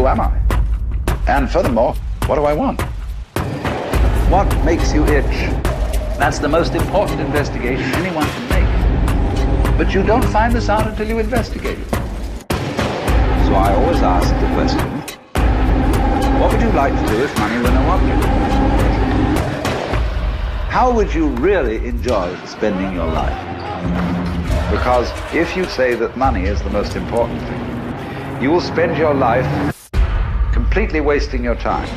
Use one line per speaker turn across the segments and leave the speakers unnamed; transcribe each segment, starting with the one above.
who am I? And furthermore, what do I want? What makes you itch? That's the most important investigation anyone can make. But you don't find this out until you investigate it. So I always ask the question, what would you like to do if money were no object? How would you really enjoy spending your life? Because if you say that money is the most important thing, you will spend your life completely wasting your time.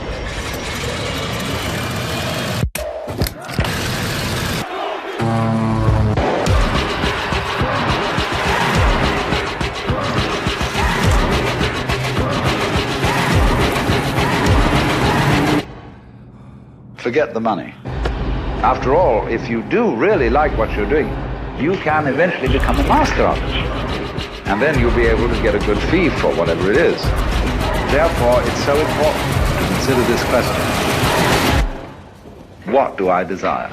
Forget the money. After all, if you do really like what you're doing, you can eventually become a master of it. And then you'll be able to get a good fee for whatever it is. Therefore, it's so important to consider this question. What do I desire?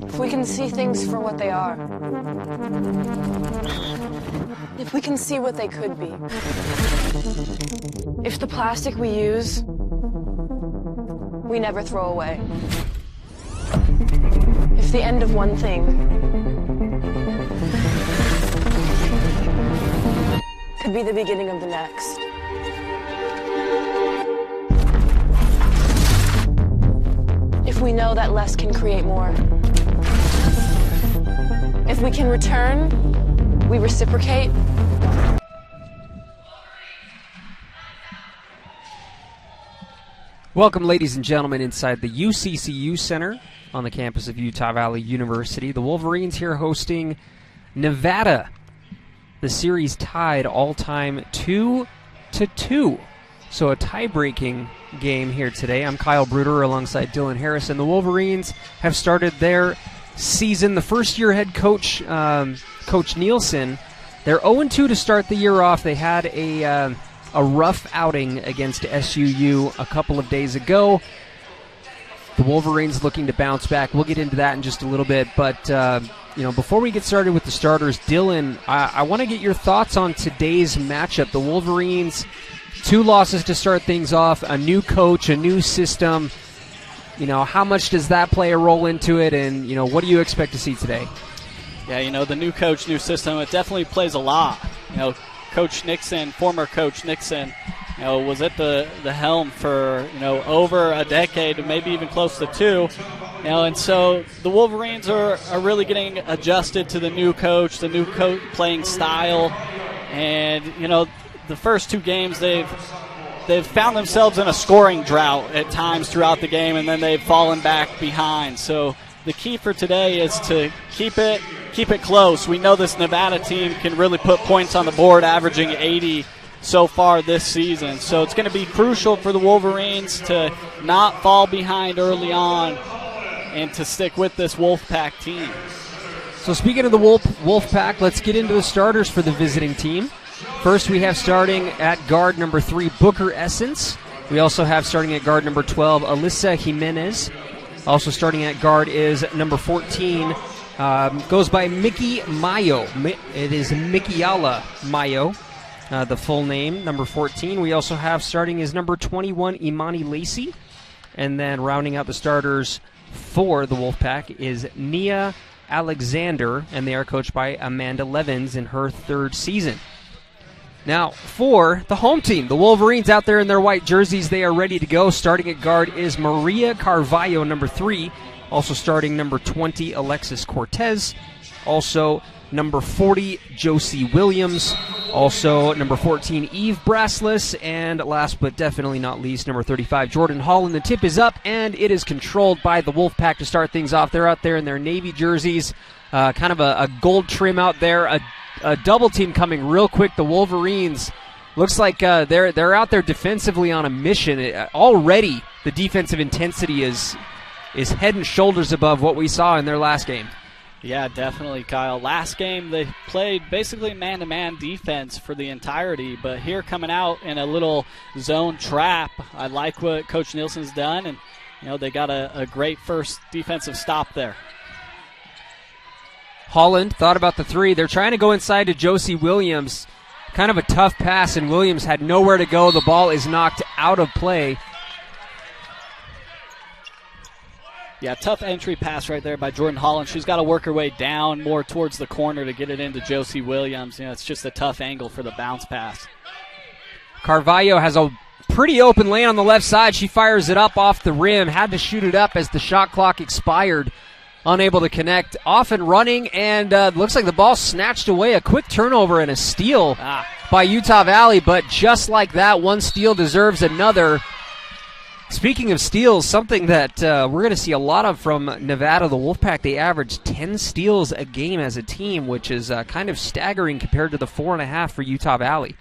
If we can see things for what they are, if we can see what they could be, if the plastic we use, we never throw away, if the end of one thing could be the beginning of the next. If we know that less can create more. If we can return, we reciprocate.
Welcome, ladies and gentlemen, inside the UCCU Center on the campus of Utah Valley University. The Wolverines here hosting Nevada. The series tied all-time 2-2. So a tie-breaking game here today. I'm Kyle Bruder alongside Dylan Harrison. The Wolverines have started their season. The first-year head coach, Coach Nielsen, they're 0-2 to start the year off. They had a rough outing against SUU a couple of days ago. The Wolverines looking to bounce back. We'll get into that in just a little bit. But, before we get started with the starters, Dylan, I want to get your thoughts on today's matchup. The Wolverines, 2 losses to start things off, a new coach, a new system. How much does that play a role into it, and, what do you expect to see today?
Yeah, the new coach, new system, it definitely plays a lot. Coach Nixon, former Coach Nixon, was at the helm for, over a decade, maybe even close to 2. And so the Wolverines are really getting adjusted to the new coach playing style. And, the first 2 games they've found themselves in a scoring drought at times throughout the game, and then they've fallen back behind. So the key for today is to keep it close. We know this Nevada team can really put points on the board, averaging 80 so far this season. So it's going to be crucial for the Wolverines to not fall behind early on and to stick with this Wolfpack team.
So speaking of the Wolfpack, let's get into the starters for the visiting team. First, we have starting at guard number 3, Booker Essence. We also have starting at guard number 12, Alyssa Jimenez. Also starting at guard is number 14, goes by Mickey Mayo. It is Mikiala Mayo, the full name, number 14. We also have starting is number 21, Imani Lacey. And then rounding out the starters for the Wolfpack is Nia Alexander, and they are coached by Amanda Levins in her 3rd season. Now, for the home team, the Wolverines out there in their white jerseys, they are ready to go. Starting at guard is Maria Carvalho, number 3. Also starting number 20, Alexis Cortez. Also number 40, Josie Williams. Also number 14, Eve Brassless. And last but definitely not least, number 35, Jordan Holland. The tip is up, and it is controlled by the Wolfpack to start things off. They're out there in their navy jerseys. Kind of a gold trim out there. A double team coming real quick. The Wolverines looks like they're out there defensively on a mission. Already the defensive intensity is head and shoulders above what we saw in their last game.
Yeah, definitely, Kyle. Last game they played basically man-to-man defense for the entirety, but here coming out in a little zone trap. I like what Coach Nielsen's done, and they got a great first defensive stop there.
Holland thought about the three. They're trying to go inside to Josie Williams. Kind of a tough pass, and Williams had nowhere to go. The ball is knocked out of play.
Yeah, tough entry pass right there by Jordan Holland. She's got to work her way down more towards the corner to get it into Josie Williams. It's just a tough angle for the bounce pass.
Carvalho has a pretty open lane on the left side. She fires it up off the rim. Had to shoot it up as the shot clock expired. Unable to connect. Off and running, and looks like the ball snatched away. A quick turnover and a steal by Utah Valley, but just like that, one steal deserves another. Speaking of steals, something that we're going to see a lot of from Nevada, the Wolfpack, they average 10 steals a game as a team, which is kind of staggering compared to the 4.5 for Utah Valley.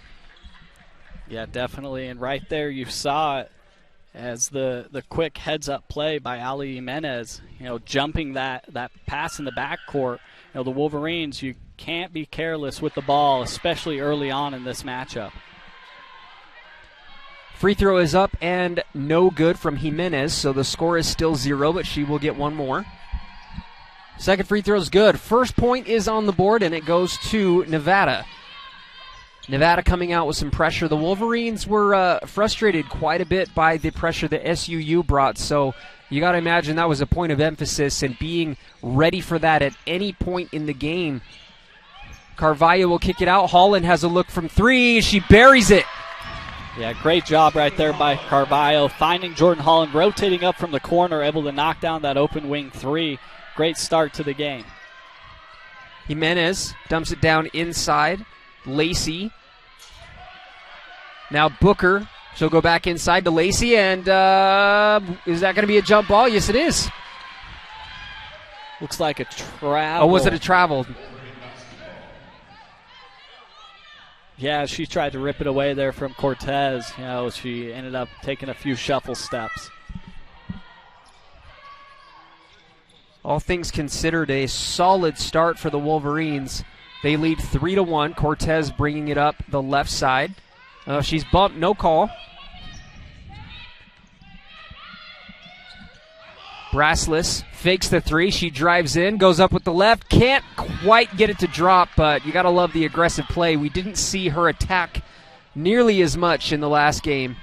Yeah, definitely, and right there you saw it as the quick heads-up play by Ali Jimenez, jumping that pass in the backcourt. The Wolverines, you can't be careless with the ball, especially early on in this matchup.
Free throw is up and no good from Jimenez, so the score is still 0, but she will get one more. Second free throw is good. First point is on the board, and it goes to Nevada. Nevada coming out with some pressure. The Wolverines were frustrated quite a bit by the pressure that SUU brought, so you got to imagine that was a point of emphasis and being ready for that at any point in the game. Carvalho will kick it out. Holland has a look from three. She buries it.
Yeah, great job right there by Carvalho, finding Jordan Holland, rotating up from the corner, able to knock down that open wing three. Great start to the game.
Jimenez dumps it down inside. Lacey. Now Booker. She'll go back inside to Lacey, and is that going to be a jump ball? Yes, it is.
Looks like a travel.
Oh, was it a travel?
Yeah, she tried to rip it away there from Cortez. She ended up taking a few shuffle steps.
All things considered, a solid start for the Wolverines. They lead 3-1. Cortez bringing it up the left side. She's bumped, no call. Brassless fakes the three. She drives in, goes up with the left. Can't quite get it to drop, but you got to love the aggressive play. We didn't see her attack nearly as much in the last game.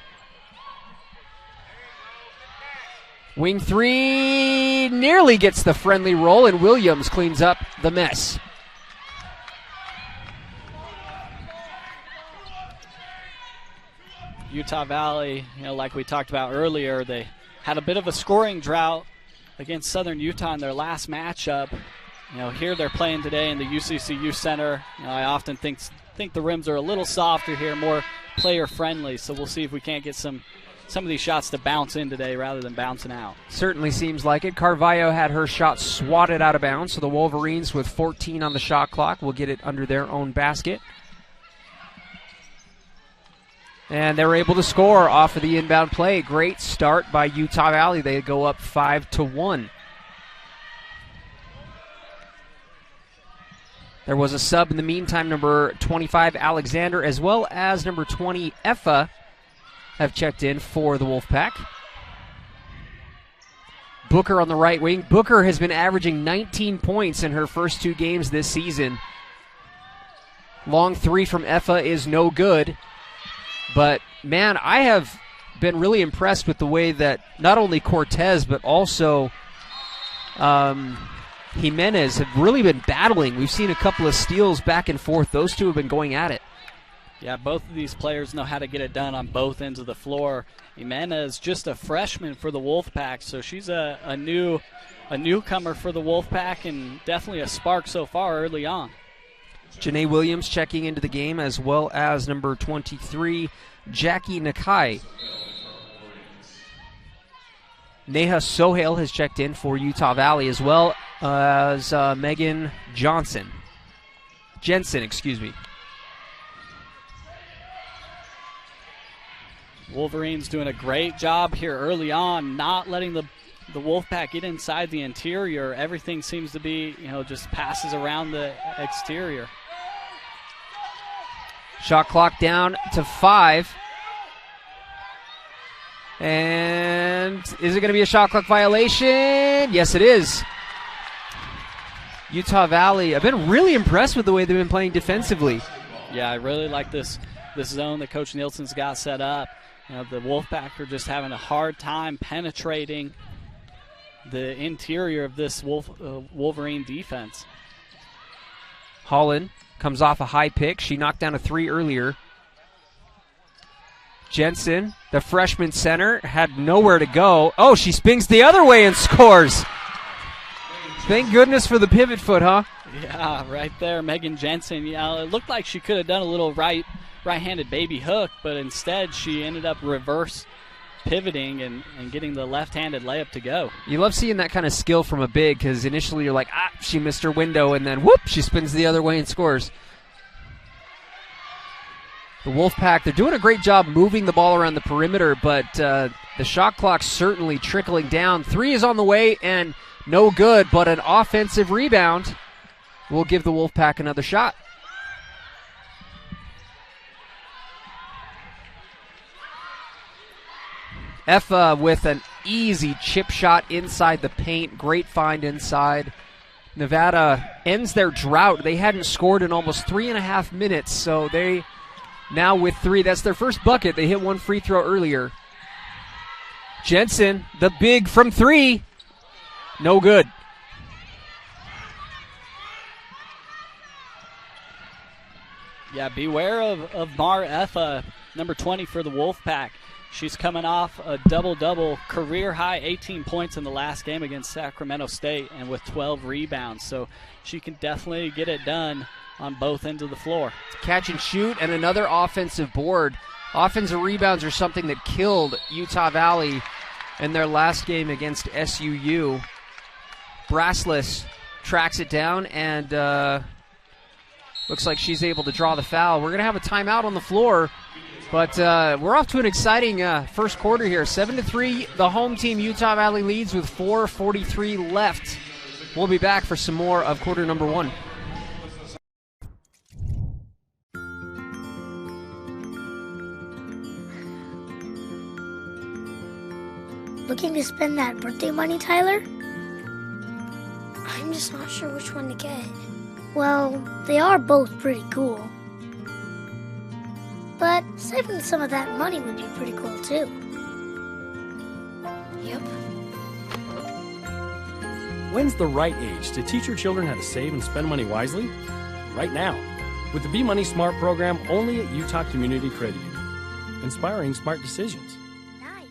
Wing three nearly gets the friendly roll, and Williams cleans up the mess.
Utah Valley, like we talked about earlier, they had a bit of a scoring drought against Southern Utah in their last matchup. Here they're playing today in the UCCU Center. I often think the rims are a little softer here, more player-friendly, so we'll see if we can't get some of these shots to bounce in today rather than bouncing out.
Certainly seems like it. Carvalho had her shot swatted out of bounds, so the Wolverines with 14 on the shot clock will get it under their own basket. And they were able to score off of the inbound play. Great start by Utah Valley. They go up 5-1. There was a sub in the meantime. Number 25, Alexander, as well as number 20, Effa, have checked in for the Wolfpack. Booker on the right wing. Booker has been averaging 19 points in her first 2 games this season. Long three from Effa is no good. But, man, I have been really impressed with the way that not only Cortez but also Jimenez have really been battling. We've seen a couple of steals back and forth. Those two have been going at it.
Yeah, both of these players know how to get it done on both ends of the floor. Jimenez, just a freshman for the Wolfpack, so she's a newcomer for the Wolfpack and definitely a spark so far early on.
Janae Williams checking into the game, as well as number 23, Jackie Nakai. Neha Sohail has checked in for Utah Valley, as well as Megan Jensen.
Wolverines doing a great job here early on, not letting the Wolfpack get inside the interior. Everything seems to be, just passes around the exterior.
Shot clock down to 5. And And is it going to be a shot clock violation? Yes, it is. Utah Valley, I've been really impressed with the way they've been playing defensively.
Yeah, I really like this zone that Coach Nielsen's got set up. The Wolfpack are just having a hard time penetrating the interior of this Wolverine defense.
Holland comes off a high pick. She knocked down a 3 earlier. Jensen, the freshman center, had nowhere to go. Oh, she spins the other way and scores. Thank goodness for the pivot foot, huh?
Yeah, right there, Megan Jensen. It looked like she could have done a little right-handed baby hook, but instead she ended up reverse pivoting and getting the left-handed layup to go.
You love seeing that kind of skill from a big, because initially you're like, she missed her window, and then whoop, she spins the other way and scores. The Wolfpack, they're doing a great job moving the ball around the perimeter, but the shot clock's certainly trickling down. 3 is on the way, and no good, but an offensive rebound will give the Wolfpack another shot. Effa with an easy chip shot inside the paint. Great find inside. Nevada ends their drought. They hadn't scored in almost 3.5 minutes, so they now with 3. That's their first bucket. They hit 1 free throw earlier. Jensen, the big from 3. No good.
Yeah, beware of Mar Effa, number 20 for the Wolfpack. She's coming off a double-double, career-high 18 points in the last game against Sacramento State and with 12 rebounds. So she can definitely get it done on both ends of the floor.
Catch and shoot and another offensive board. Offensive rebounds are something that killed Utah Valley in their last game against SUU. Brassless tracks it down and looks like she's able to draw the foul. We're going to have a timeout on the floor. But we're off to an exciting first quarter here. 7-3, the home team, Utah Valley, leads with 4:43 left. We'll be back for some more of quarter number 1.
Looking to spend that birthday money, Tyler? I'm just not sure which one to get. Well, they are both pretty cool. But saving some of that money would be pretty cool, too. Yep.
When's the right age to teach your children how to save and spend money wisely? Right now, with the Be Money Smart program only at Utah Community Credit Union. Inspiring smart decisions.
Nice.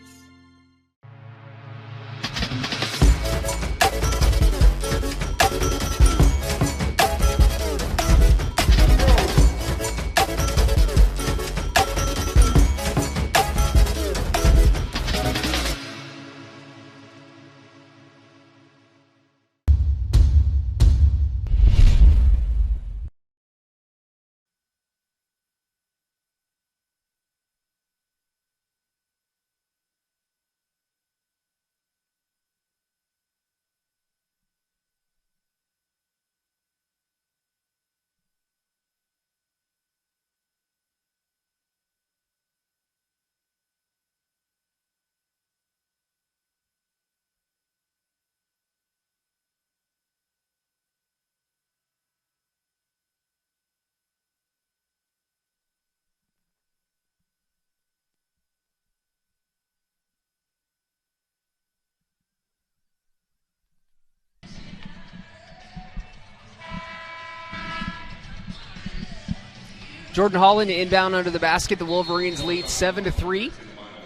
Jordan Holland inbound under the basket. The Wolverines lead 7-3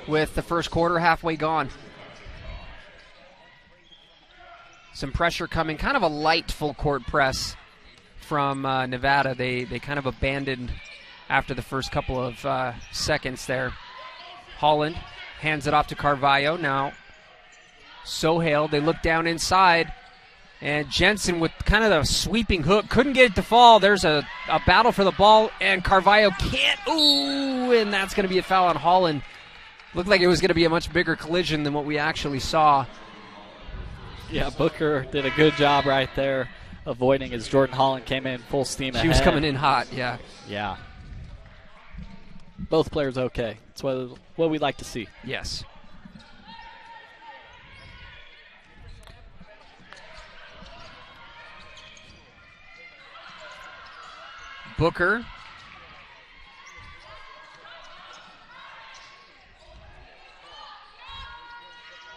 with the first quarter halfway gone. Some pressure coming, kind of a light full court press from Nevada. They kind of abandoned after the first couple of seconds there. Holland hands it off to Carvalho. Now Sohail, they look down inside. And Jensen with kind of the sweeping hook. Couldn't get it to fall. There's a battle for the ball, and Carvalho can't. Ooh, and that's going to be a foul on Holland. Looked like it was going to be a much bigger collision than what we actually saw.
Yeah, Booker did a good job right there avoiding as Jordan Holland came in full steam ahead.
She was coming in hot, yeah.
Yeah. Both players okay. That's what we like to see.
Yes. Booker.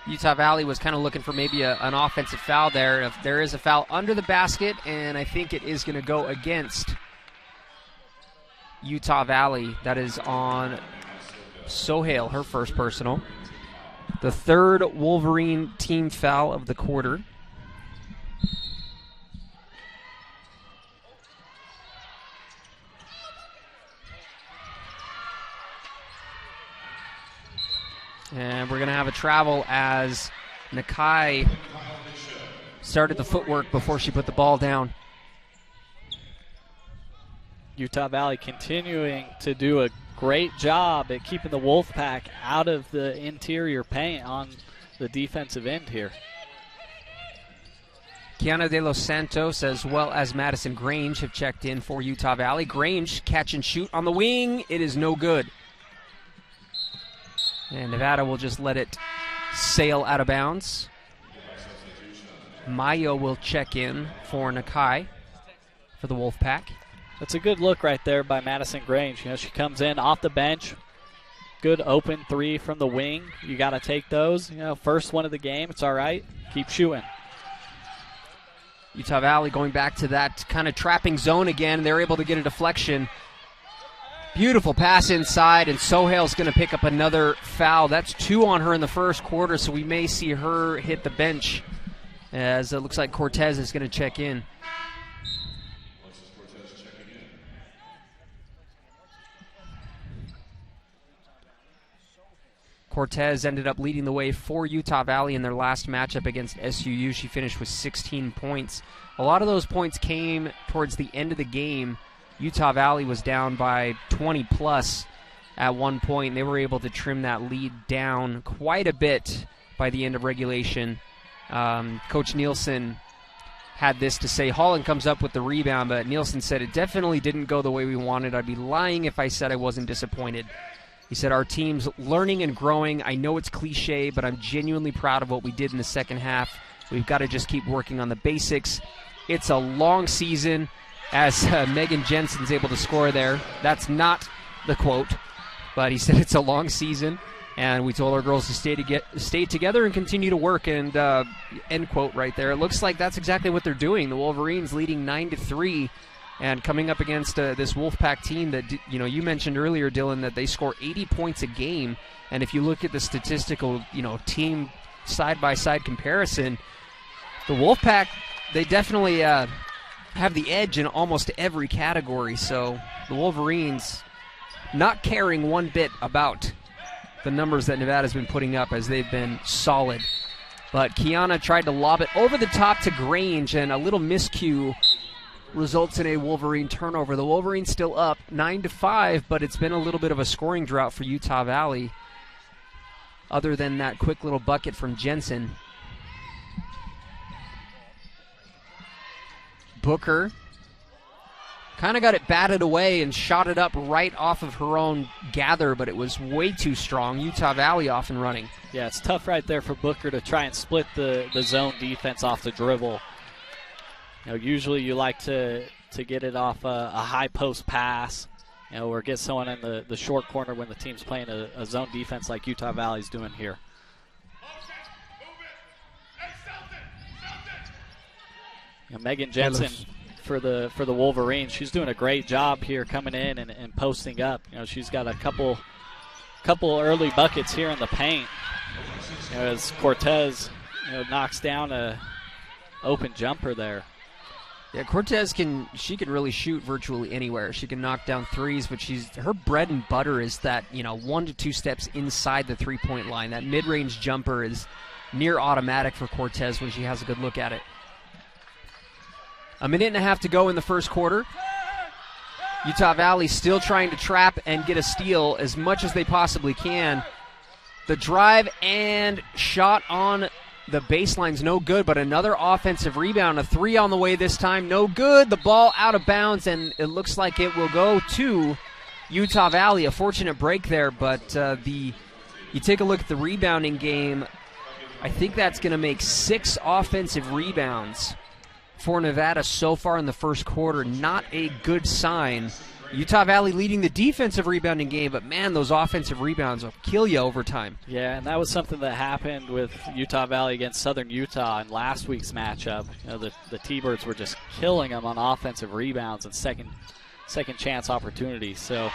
Utah Valley was kind of looking for maybe an offensive foul there. If there is a foul under the basket, and I think it is going to go against Utah Valley. That is on Sohail, her first personal. The third Wolverine team foul of the quarter. And we're going to have a travel as Nakai started the footwork before she put the ball down.
Utah Valley continuing to do a great job at keeping the Wolfpack out of the interior paint on the defensive end here.
Kiana De Los Santos as well as Madison Grange have checked in for Utah Valley. Grange catch and shoot on the wing. It is no good. And Nevada will just let it sail out of bounds. Mayo will check in for Nakai for the Wolfpack.
That's a good look right there by Madison Grange. You know, she comes in off the bench. Good open three from the wing. You got to take those. You know, first one of the game. It's all right. Keep shooting.
Utah Valley going back to that kind of trapping zone again. They're able to get a deflection. Beautiful pass inside, and Sohail's going to pick up another foul. That's 2 on her in the first quarter, so we may see her hit the bench as it looks like Cortez is going to check in. Cortez ended up leading the way for Utah Valley in their last matchup against SUU. She finished with 16 points. A lot of those points came towards the end of the game. Utah Valley was down by 20-plus at one point. They were able to trim that lead down quite a bit by the end of regulation. Coach Nielsen had this to say. Holland comes up with the rebound, but Nielsen said it definitely didn't go the way we wanted. I'd be lying if I said I wasn't disappointed. He said, our team's learning and growing. I know it's cliche, but I'm genuinely proud of what we did in the second half. We've got to just keep working on the basics. It's a long season. As Megan Jensen's able to score there. That's not the quote, but he said it's a long season, and we told our girls to stay together and continue to work, and end quote right there. It looks like that's exactly what they're doing. The Wolverines leading 9-3, and coming up against this Wolfpack team that, you mentioned earlier, Dylan, that they score 80 points a game, and if you look at the statistical, team side-by-side comparison, the Wolfpack, they definitely have the edge in almost every category. So the Wolverines not caring one bit about the numbers that Nevada's been putting up, as they've been solid. But Kiana tried to lob it over the top to Grange, and a little miscue results in a Wolverine turnover. The Wolverines still up 9-5, but it's been a little bit of a scoring drought for Utah Valley, other than that quick little bucket from Jensen. Booker kind of got it batted away and shot it up right off of her own gather, but it was way too strong. Utah Valley off and running.
Yeah, it's tough right there for Booker to try and split the zone defense off the dribble. Usually you like to get it off a high post pass, or get someone in the short corner when the team's playing a zone defense like Utah Valley's doing here. Megan Jensen for the Wolverines, she's doing a great job here coming in and posting up. She's got a couple early buckets here in the paint. As Cortez knocks down a open jumper there.
Yeah, Cortez can really shoot virtually anywhere. She can knock down threes, but her bread and butter is that 1 to 2 steps inside the 3-point line. That mid-range jumper is near automatic for Cortez when she has a good look at it. A minute and a half to go in the first quarter. Utah Valley still trying to trap and get a steal as much as they possibly can. The drive and shot on the baseline's no good, but another offensive rebound. A 3 on the way this time, no good. The ball out of bounds, and it looks like it will go to Utah Valley. A fortunate break there, but you take a look at the rebounding game, I think that's going to make 6 offensive rebounds for Nevada so far in the first quarter. Not a good sign. Utah Valley leading the defensive rebounding game, but man, those offensive rebounds will kill you over time.
Yeah, and that was something that happened with Utah Valley against Southern Utah in last week's matchup. The T-Birds were just killing them on offensive rebounds and second chance opportunities. So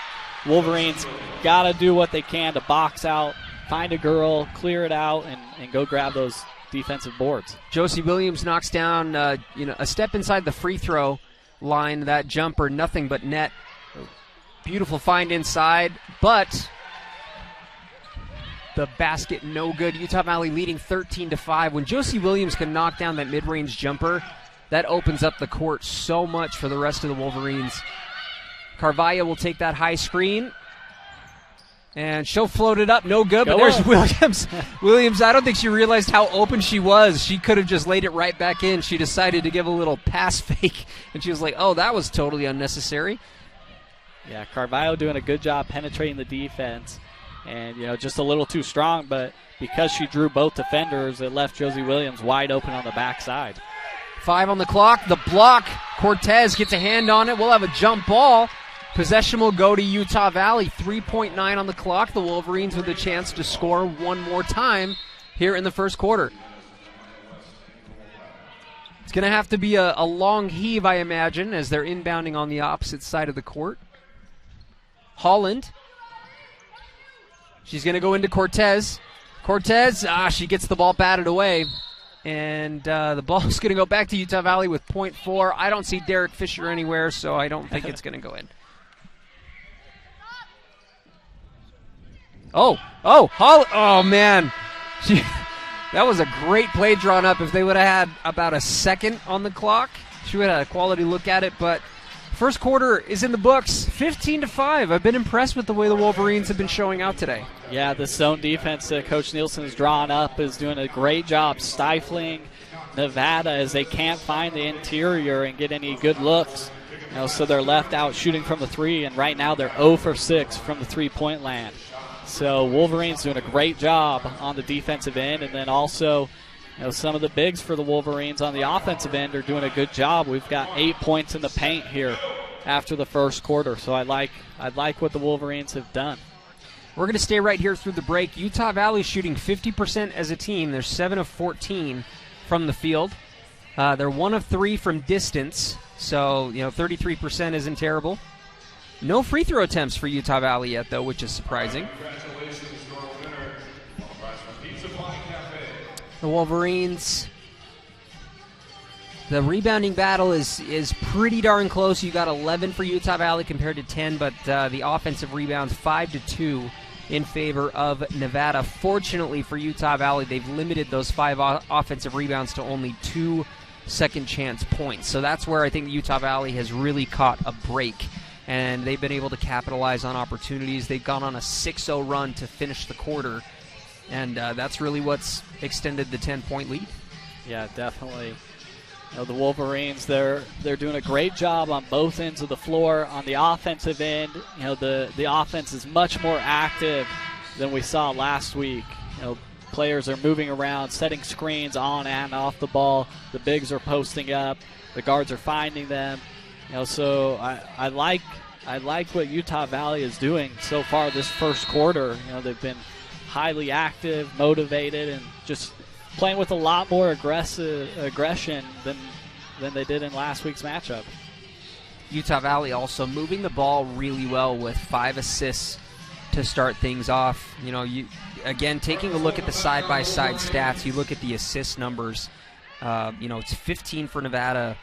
Wolverines got to do what they can to box out, find a girl, clear it out, and go grab those defensive boards.
Josie Williams knocks down a step inside the free throw line. That jumper, nothing but net. Beautiful find inside, but the basket no good. Utah Valley leading 13-5. When Josie Williams can knock down that mid-range jumper, that opens up the court so much for the rest of the Wolverines. Carvalho will take that high screen, and she'll float it up. No good, but there's Williams. Williams, I don't think she realized how open she was. She could have just laid it right back in. She decided to give a little pass fake, and she was like, oh, that was totally unnecessary.
Yeah, Carvalho doing a good job penetrating the defense, and just a little too strong, but because she drew both defenders, it left Josie Williams wide open on the backside.
5 on the clock. The block. Cortez gets a hand on it. We'll have a jump ball. Possession will go to Utah Valley. 3.9 on the clock. The Wolverines with a chance to score one more time here in the first quarter. It's going to have to be a long heave, I imagine, as they're inbounding on the opposite side of the court. Holland. She's going to go into Cortez. Cortez, she gets the ball batted away. And the ball's going to go back to Utah Valley with .4. I don't see Derek Fisher anywhere, so I don't think it's going to go in. Oh, man. That was a great play drawn up. If they would have had about a second on the clock, she would have had a quality look at it, but first quarter is in the books, 15-5. I've been impressed with the way the Wolverines have been showing out today.
Yeah, the zone defense that Coach Nielsen has drawn up is doing a great job stifling Nevada as they can't find the interior and get any good looks. So they're left out shooting from the three, and right now they're 0 for 6 from the three-point land. So Wolverines doing a great job on the defensive end, and then also some of the bigs for the Wolverines on the offensive end are doing a good job. We've got 8 points in the paint here after the first quarter, so I like what the Wolverines have done.
We're going to stay right here through the break. Utah Valley shooting 50% as a team. They're 7 of 14 from the field. They're 1 of 3 from distance, so 33% isn't terrible. No free throw attempts for Utah Valley yet, though, which is surprising. The Wolverines, the rebounding battle is pretty darn close. You got 11 for Utah Valley compared to 10, but the offensive rebounds 5-2 in favor of Nevada. Fortunately for Utah Valley, they've limited those 5 offensive rebounds to only 2 second chance points. So that's where I think Utah Valley has really caught a break, and they've been able to capitalize on opportunities. They've gone on a 6-0 run to finish the quarter, and that's really what's extended the 10-point lead.
Yeah, definitely. The Wolverines, they're doing a great job on both ends of the floor. On the offensive end, the offense is much more active than we saw last week. Players are moving around, setting screens on and off the ball. The bigs are posting up. The guards are finding them. So I like what Utah Valley is doing so far this first quarter. They've been highly active, motivated, and just playing with a lot more aggression than they did in last week's matchup.
Utah Valley also moving the ball really well with 5 assists to start things off. Again, taking a look at the side-by-side stats, you look at the assist numbers. It's 15 for Nevada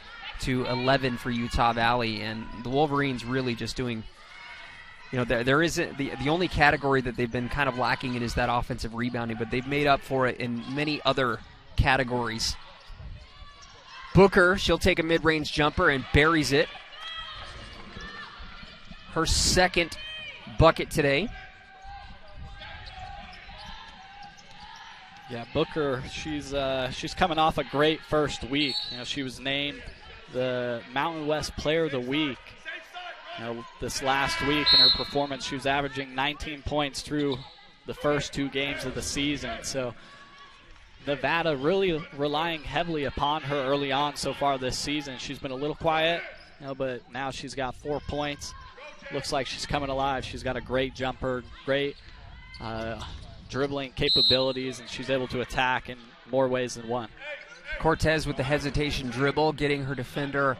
to 11 for Utah Valley, and the Wolverines really just doing. There isn't the only category that they've been kind of lacking in is that offensive rebounding, but they've made up for it in many other categories. Booker, she'll take a mid-range jumper and buries it. Her second bucket today.
Yeah, Booker, she's coming off a great first week. She was named the Mountain West Player of the Week. This last week in her performance, she was averaging 19 points through the first 2 games of the season. So Nevada really relying heavily upon her early on so far this season. She's been a little quiet, but now she's got 4 points. Looks like she's coming alive. She's got a great jumper, great dribbling capabilities, and she's able to attack in more ways than one.
Cortez with the hesitation dribble, getting her defender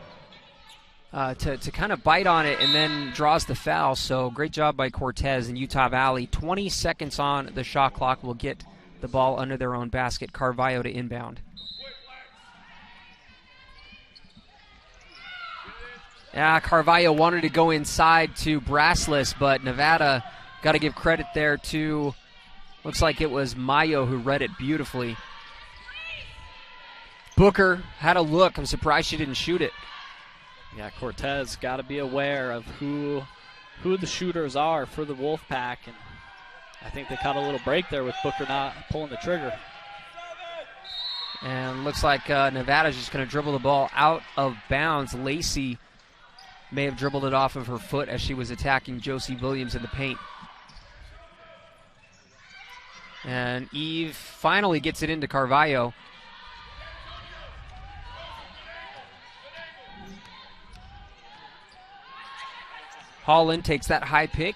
to kind of bite on it, and then draws the foul. So great job by Cortez and Utah Valley. 20 seconds on the shot clock will get the ball under their own basket. Carvalho to inbound. Yeah, Carvalho wanted to go inside to Brassless, but Nevada got to give credit there to, looks like it was Mayo who read it beautifully. Booker had a look. I'm surprised she didn't shoot it.
Yeah, Cortez got to be aware of who the shooters are for the Wolfpack, and I think they caught a little break there with Booker not pulling the trigger.
And looks like Nevada's just going to dribble the ball out of bounds. Lacey may have dribbled it off of her foot as she was attacking Josie Williams in the paint. And Eve finally gets it into Carvalho. Holland takes that high pick.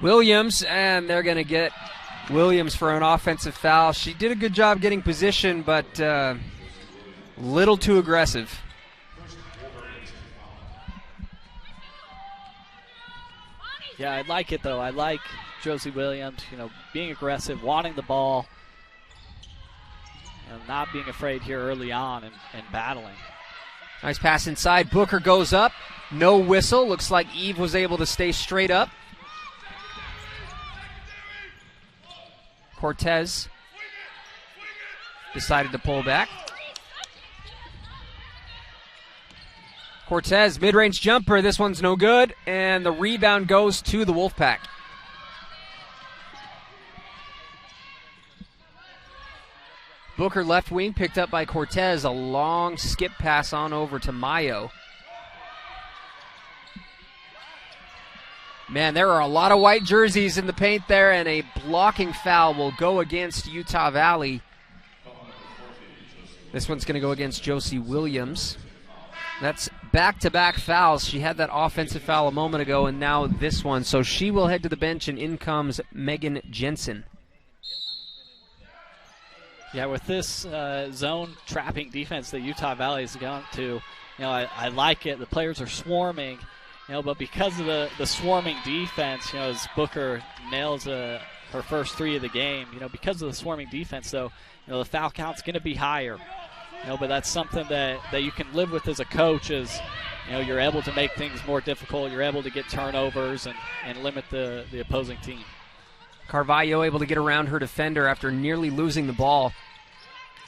Williams, and they're going to get Williams for an offensive foul. She did a good job getting position, but little too aggressive.
Yeah, I like it, though. I like Josie Williams, being aggressive, wanting the ball, and not being afraid here early on and battling.
Nice pass inside. Booker goes up. No whistle. Looks like Eve was able to stay straight up. Cortez decided to pull back. Cortez, mid-range jumper. This one's no good, and the rebound goes to the Wolfpack. Booker left wing, picked up by Cortez. A long skip pass on over to Mayo. Man, there are a lot of white jerseys in the paint there, and a blocking foul will go against Utah Valley. This one's going to go against Josie Williams. That's back-to-back fouls. She had that offensive foul a moment ago, and now this one. So she will head to the bench, and in comes Megan Jensen.
Yeah, with this zone trapping defense that Utah Valley has gone to, I like it. The players are swarming, but because of the swarming defense, as Booker nails her first three of the game, because of the swarming defense, though, the foul count's going to be higher. But that's something that you can live with as a coach is, you're able to make things more difficult. You're able to get turnovers and limit the opposing team.
Carvalho able to get around her defender after nearly losing the ball.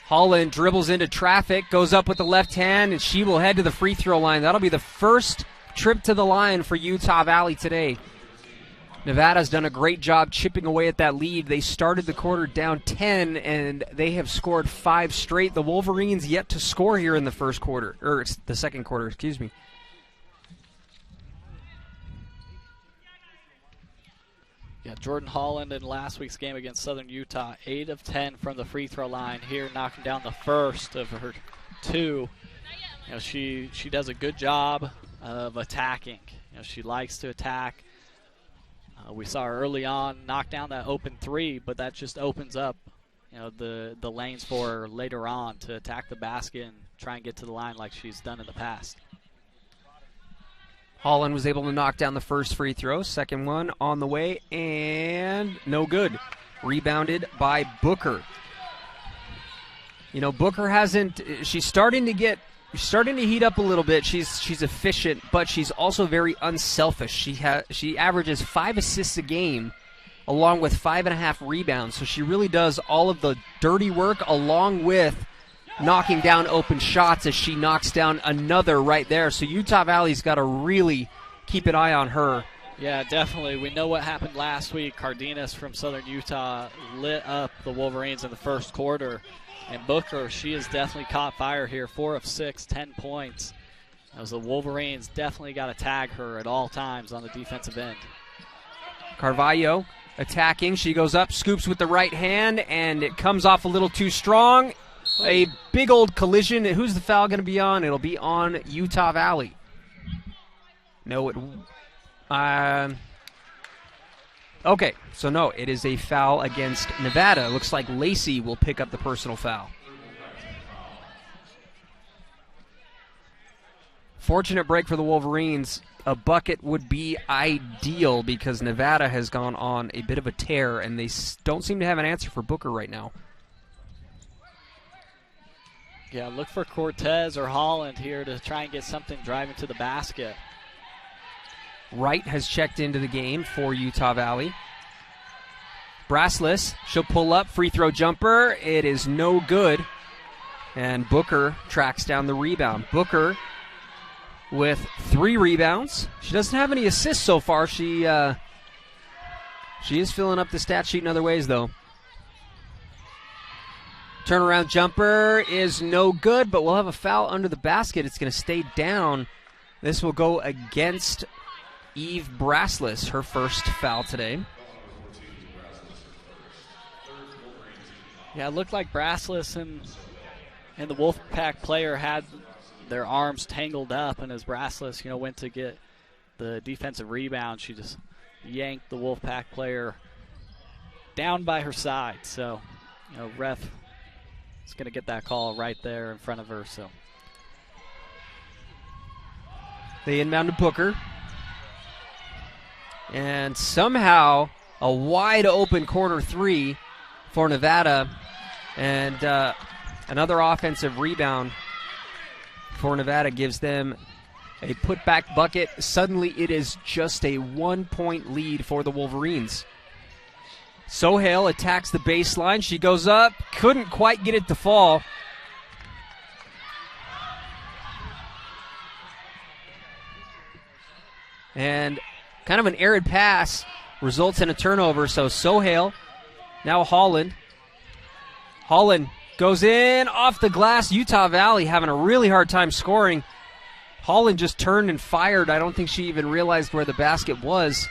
Holland dribbles into traffic, goes up with the left hand, and she will head to the free throw line. That'll be the first trip to the line for Utah Valley today. Nevada's done a great job chipping away at that lead. They started the quarter down 10, and they have scored 5 straight. The Wolverines yet to score here in the first quarter, or the second quarter, excuse me.
Yeah, Jordan Holland in last week's game against Southern Utah, 8 of 10 from the free throw line. Here, knocking down the first of her 2. She does a good job of attacking. She likes to attack. We saw her early on knock down that open 3, but that just opens up, the lanes for her later on to attack the basket and try and get to the line like she's done in the past.
Holland was able to knock down the first free throw. Second one on the way, and no good. Rebounded by Booker. Booker hasn't. She's starting to heat up a little bit. She's efficient, but she's also very unselfish. She averages 5 assists a game, along with 5.5 rebounds. So she really does all of the dirty work, along with knocking down open shots as she knocks down another right there. So Utah Valley's got to really keep an eye on her.
Yeah, definitely. We know what happened last week. Cardenas from Southern Utah lit up the Wolverines in the first quarter. And Booker, she has definitely caught fire here. 4 of 6, 10 points. As the Wolverines definitely got to tag her at all times on the defensive end.
Carvalho attacking. She goes up, scoops with the right hand, and it comes off a little too strong. A big old collision. Who's the foul going to be on? It'll be on Utah Valley. No, okay, so no, it is a foul against Nevada. It looks like Lacey will pick up the personal foul. Fortunate break for the Wolverines. A bucket would be ideal because Nevada has gone on a bit of a tear, and they don't seem to have an answer for Booker right now.
Yeah, look for Cortez or Holland here to try and get something driving to the basket.
Wright has checked into the game for Utah Valley. Brassless, she'll pull up, free throw jumper. It is no good. And Booker tracks down the rebound. Booker with 3 rebounds. She doesn't have any assists so far. She is filling up the stat sheet in other ways, though. Turnaround jumper is no good, but we'll have a foul under the basket. It's going to stay down. This will go against Eve Brassless, her first foul today.
Yeah, it looked like Brassless and the Wolfpack player had their arms tangled up, and as Brassless, went to get the defensive rebound, she just yanked the Wolfpack player down by her side. So, ref is going to get that call right there in front of her. So
they inbound to Booker. And somehow a wide open corner 3 for Nevada, and another offensive rebound for Nevada gives them a putback bucket. Suddenly it is just a 1-point lead for the Wolverines. Sohail attacks the baseline. She goes up, couldn't quite get it to fall. And kind of an arid pass results in a turnover. So Sohail, now Holland. Holland goes in off the glass. Utah Valley having a really hard time scoring. Holland just turned and fired. I don't think she even realized where the basket was.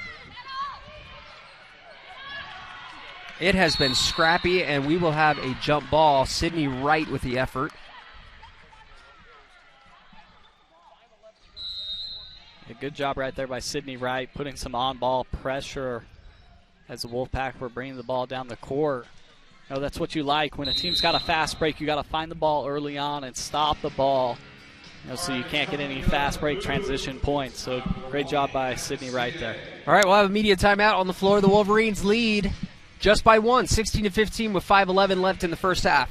It has been scrappy, and we will have a jump ball. Sydney Wright with the effort.
A good job right there by Sydney Wright, putting some on-ball pressure as the Wolfpack were bringing the ball down the court. That's what you like. When a team's got a fast break, you got to find the ball early on and stop the ball, so you can't get any fast break transition points. So great job by Sydney Wright there.
All right, we'll have a media timeout on the floor. The Wolverines lead just by 1, 16-15 with 5:11 left in the first half.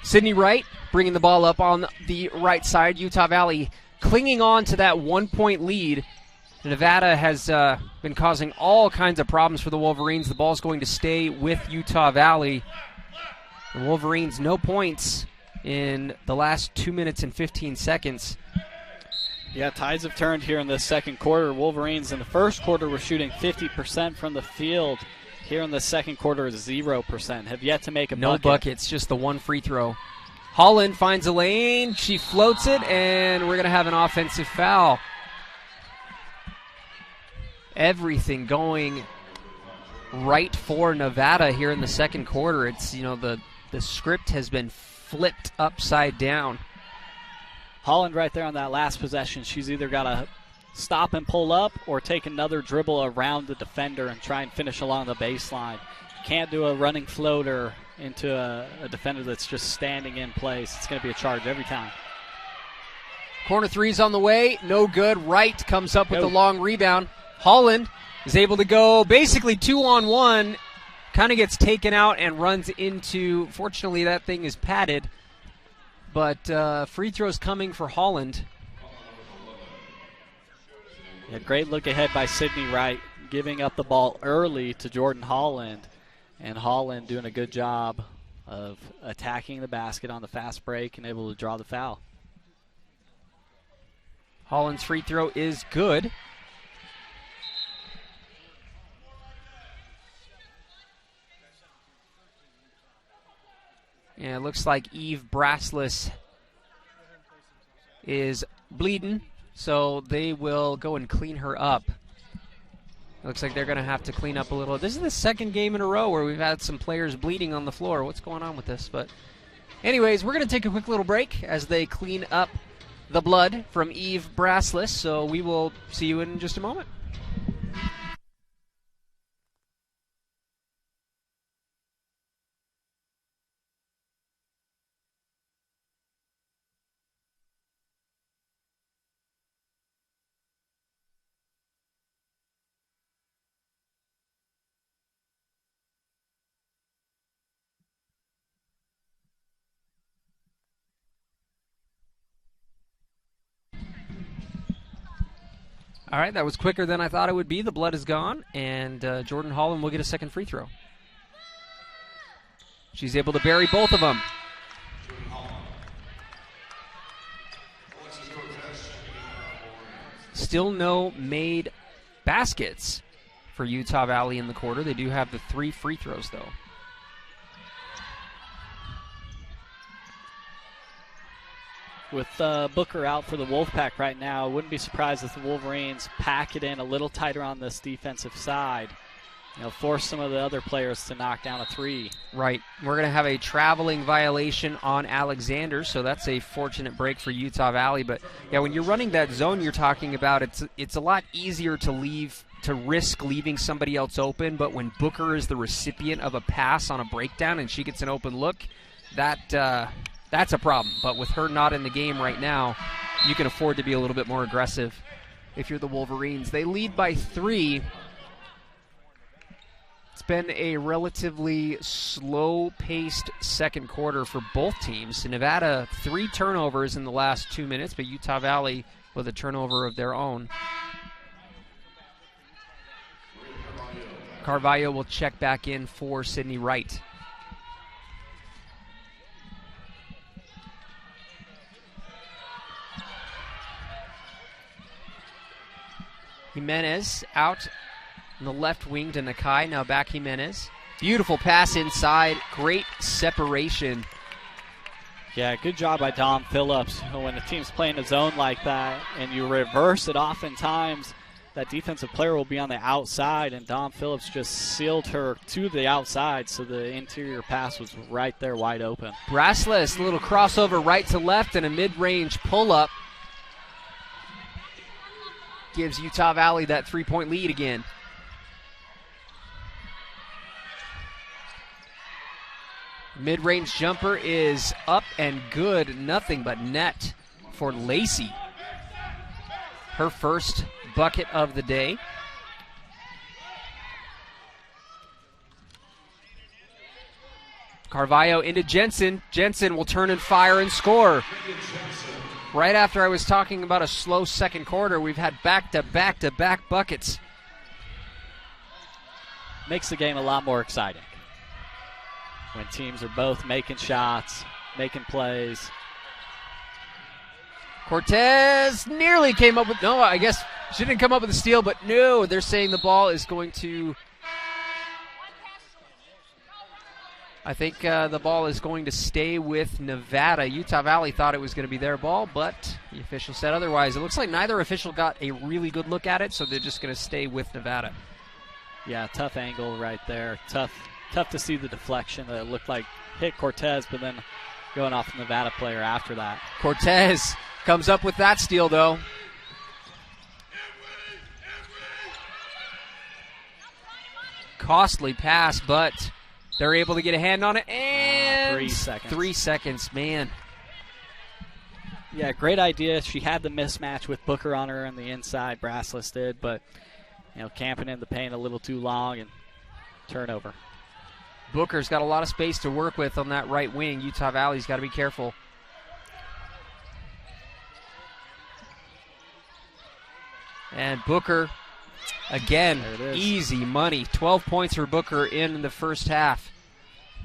Sydney Wright bringing the ball up on the right side. Utah Valley clinging on to that 1-point lead. Nevada has been causing all kinds of problems for the Wolverines. The ball's going to stay with Utah Valley. The Wolverines, no points in the last 2 minutes and 15 seconds.
Yeah, tides have turned here in the second quarter. Wolverines in the first quarter were shooting 50% from the field. Here in the second quarter is 0%. Have yet to make a
No
bucket.
buckets, just the one free throw. Holland finds a lane. She floats it, and we're going to have an offensive foul. Everything going right for Nevada here in the second quarter. It's, the script has been flipped upside down.
Holland right there on that last possession. She's either got to stop and pull up or take another dribble around the defender and try and finish along the baseline. Can't do a running floater into a defender that's just standing in place. It's going to be a charge every time.
Corner three's on the way. No good. Wright comes up with a long rebound. Holland is able to go basically 2-on-1. Kind of gets taken out and runs into, fortunately that thing is padded, but free throws coming for Holland.
Yeah, great look ahead by Sydney Wright, giving up the ball early to Jordan Holland, and Holland doing a good job of attacking the basket on the fast break and able to draw the foul.
Holland's free throw is good. Yeah, it looks like Eve Brassless is bleeding, so they will go and clean her up. It looks like they're going to have to clean up a little. This is the second game in a row where we've had some players bleeding on the floor. What's going on with this? But anyways, we're going to take a quick little break as they clean up the blood from Eve Brassless, so we will see you in just a moment. All right, that was quicker than I thought it would be. The blood is gone, and Jordan Holland will get a second free throw. She's able to bury both of them. Still no made baskets for Utah Valley in the quarter. They do have the 3 free throws, though.
With Booker out for the Wolfpack right now, I wouldn't be surprised if the Wolverines pack it in a little tighter on this defensive side. Force some of the other players to knock down a 3.
Right. We're going to have a traveling violation on Alexander, so that's a fortunate break for Utah Valley. But, yeah, when you're running that zone you're talking about, it's a lot easier to risk leaving somebody else open. But when Booker is the recipient of a pass on a breakdown and she gets an open look, that's a problem. But with her not in the game right now, you can afford to be a little bit more aggressive if you're the Wolverines. They lead by 3. It's been a relatively slow-paced second quarter for both teams. Nevada, 3 turnovers in the last 2 minutes, but Utah Valley with a turnover of their own. Carvalho will check back in for Sydney Wright. Jimenez out on the left wing to Nakai. Now back Jimenez. Beautiful pass inside. Great separation.
Yeah, good job by Dom Phillips. When the team's playing a zone like that and you reverse it, oftentimes that defensive player will be on the outside, and Dom Phillips just sealed her to the outside, so the interior pass was right there wide open.
Brassless, a little crossover right to left and a mid-range pull-up. Gives Utah Valley that 3-point lead again. Mid-range jumper is up and good. Nothing but net for Lacey. Her first bucket of the day. Carvalho into Jensen. Jensen will turn and fire and score. Right after I was talking about a slow second quarter, we've had back-to-back-to-back buckets.
Makes the game a lot more exciting when teams are both making shots making plays.
Cortez nearly came up with, no, I guess she didn't come up with a steal, but no, they're saying the ball is going to, I think the ball is going to stay with Nevada. Utah Valley thought it was going to be their ball, but the official said otherwise. It looks like neither official got a really good look at it, so they're just going to stay with Nevada.
Yeah, tough angle right there. Tough to see the deflection that it looked like hit Cortez, but then going off the Nevada player after that.
Cortez comes up with that steal, though. Costly pass, but they're able to get a hand on it, and
3 seconds.
3 seconds, man.
Yeah, great idea. She had the mismatch with Booker on her on the inside. Brassless did, but camping in the paint a little too long and turnover.
Booker's got a lot of space to work with on that right wing. Utah Valley's got to be careful. And Booker, again, easy money. 12 points for Booker in the first half.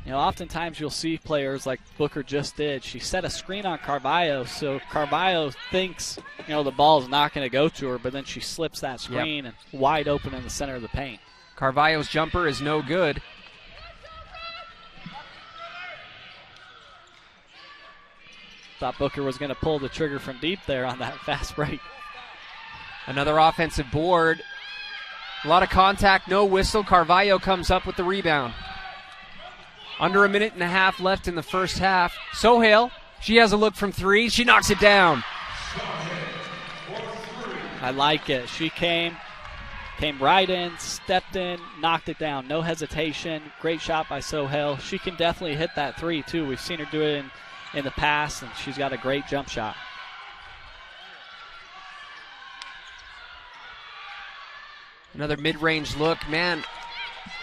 Oftentimes you'll see players like Booker just did. She set a screen on Carvalho, so Carvalho thinks, the ball's not going to go to her, but then she slips that screen and wide open in the center of the paint.
Carvalho's jumper is no good.
Thought Booker was going to pull the trigger from deep there on that fast break.
Another offensive board. A lot of contact, no whistle. Carvalho comes up with the rebound. Under a minute and a half left in the first half. Sohail, she has a look from three. She knocks it down.
I like it. She came right in, stepped in, knocked it down. No hesitation. Great shot by Sohail. She can definitely hit that three, too. We've seen her do it in the past, and she's got a great jump shot.
Another mid-range look. Man,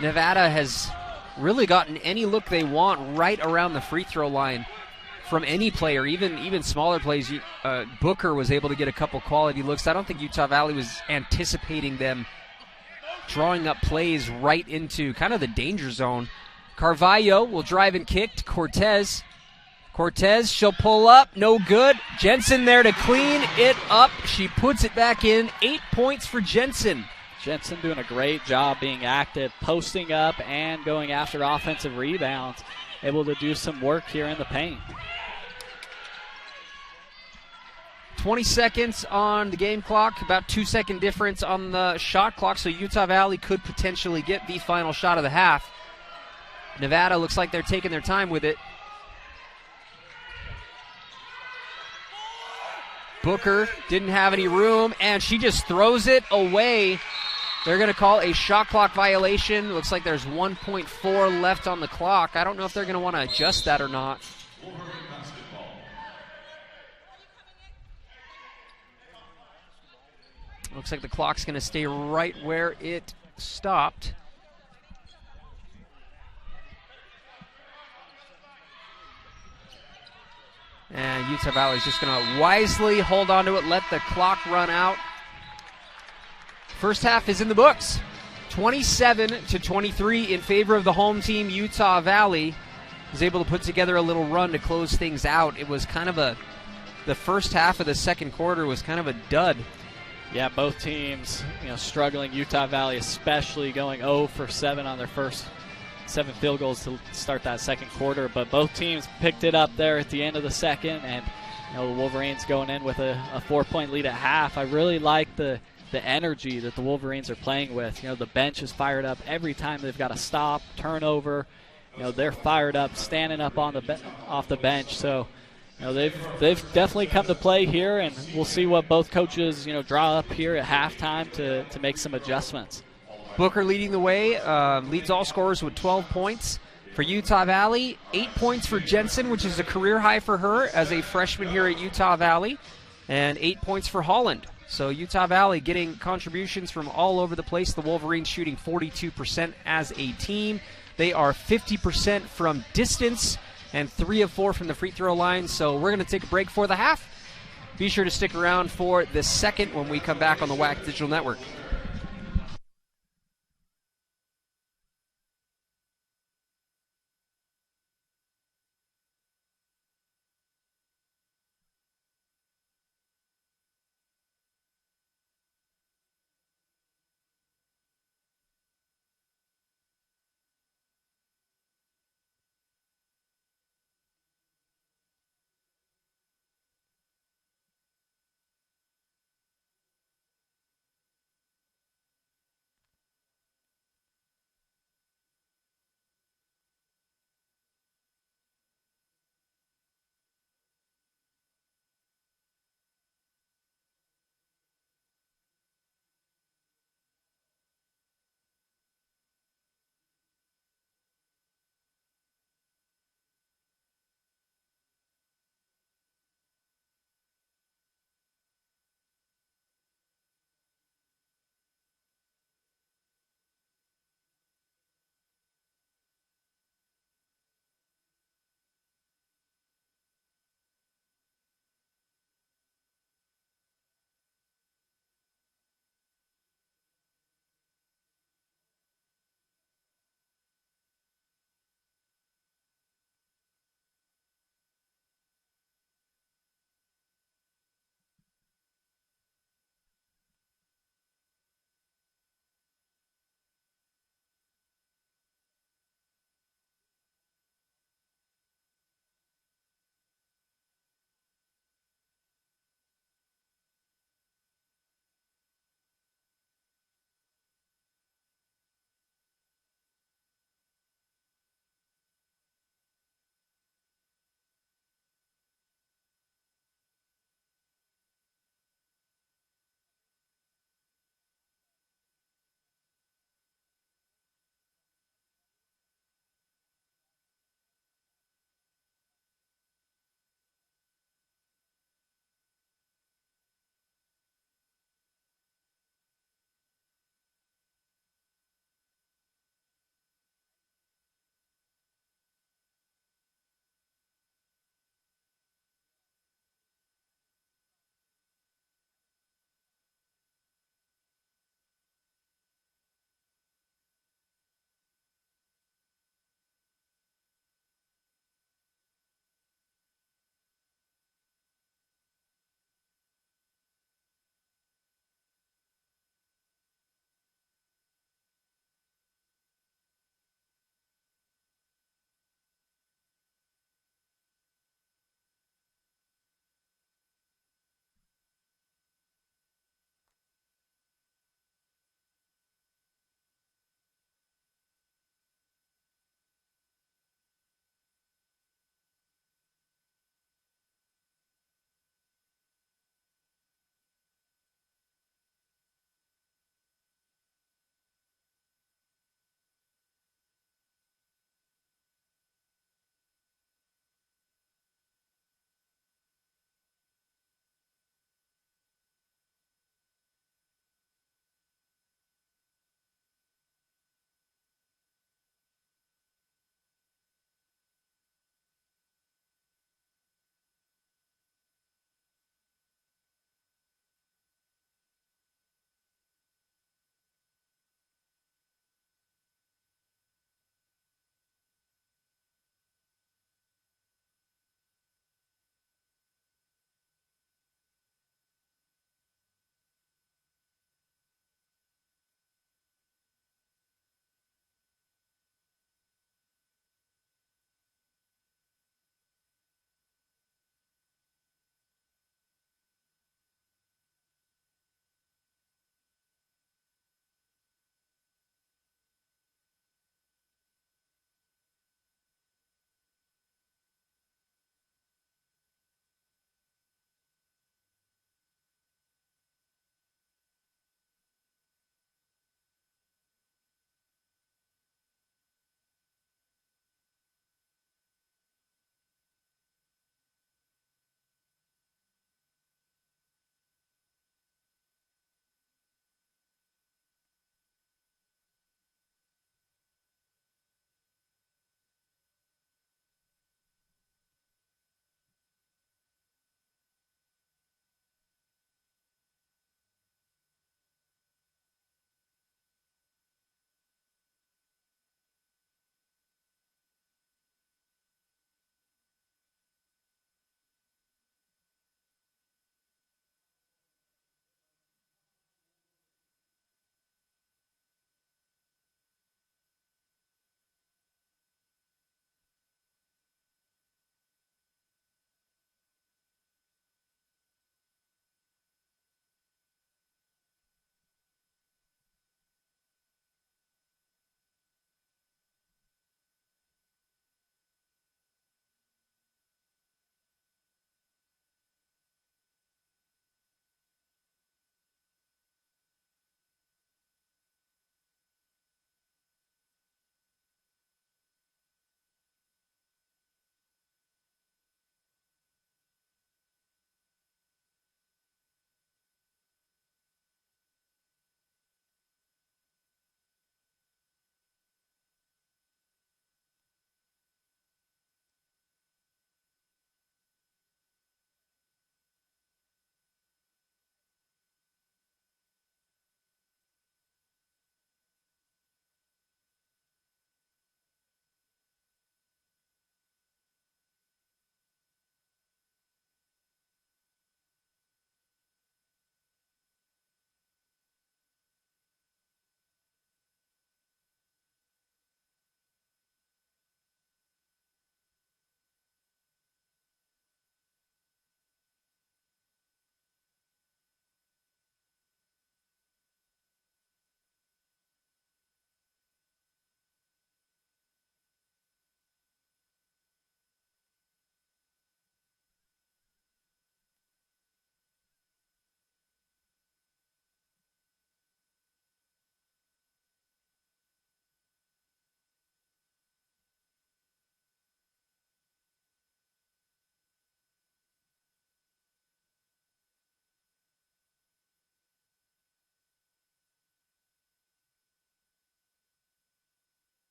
Nevada has really gotten any look they want right around the free throw line from any player, even smaller plays. Booker was able to get a couple quality looks. I don't think Utah Valley was anticipating them drawing up plays right into kind of the danger zone. Carvalho will drive and kick to Cortez. Cortez, she'll pull up, no good. Jensen there to clean it up. She puts it back in. 8 points for Jensen.
Jensen doing a great job being active, posting up and going after offensive rebounds. Able to do some work here in the paint.
20 seconds on the game clock, about 2 second difference on the shot clock, so Utah Valley could potentially get the final shot of the half. Nevada looks like they're taking their time with it. Booker didn't have any room, and she just throws it away. They're going to call a shot clock violation. Looks like there's 1.4 left on the clock. I don't know if they're going to want to adjust that or not. Looks like the clock's going to stay right where it stopped. And Utah Valley is just going to wisely hold on to it, let the clock run out. First half is in the books. 27-23 in favor of the home team. Utah Valley was able to put together a little run to close things out. It was kind of the first half of the second quarter was kind of a dud.
Yeah, both teams, struggling. Utah Valley especially going 0 for 7 on their first 7 field goals to start that second quarter. But both teams picked it up there at the end of the second, and the Wolverines going in with a 4-point lead at half. I really like the energy that the Wolverines are playing with. The bench is fired up every time they've got a stop, turnover. They're fired up, standing up on off the bench. So, they've definitely come to play here, and we'll see what both coaches draw up here at halftime to make some adjustments.
Booker leading the way, leads all scorers with 12 points. For Utah Valley, 8 points for Jensen, which is a career high for her as a freshman here at Utah Valley, and 8 points for Holland. So Utah Valley getting contributions from all over the place. The Wolverines shooting 42% as a team. They are 50% from distance and 3 of 4 from the free throw line. So we're going to take a break for the half. Be sure to stick around for the second when we come back on the WAC Digital Network.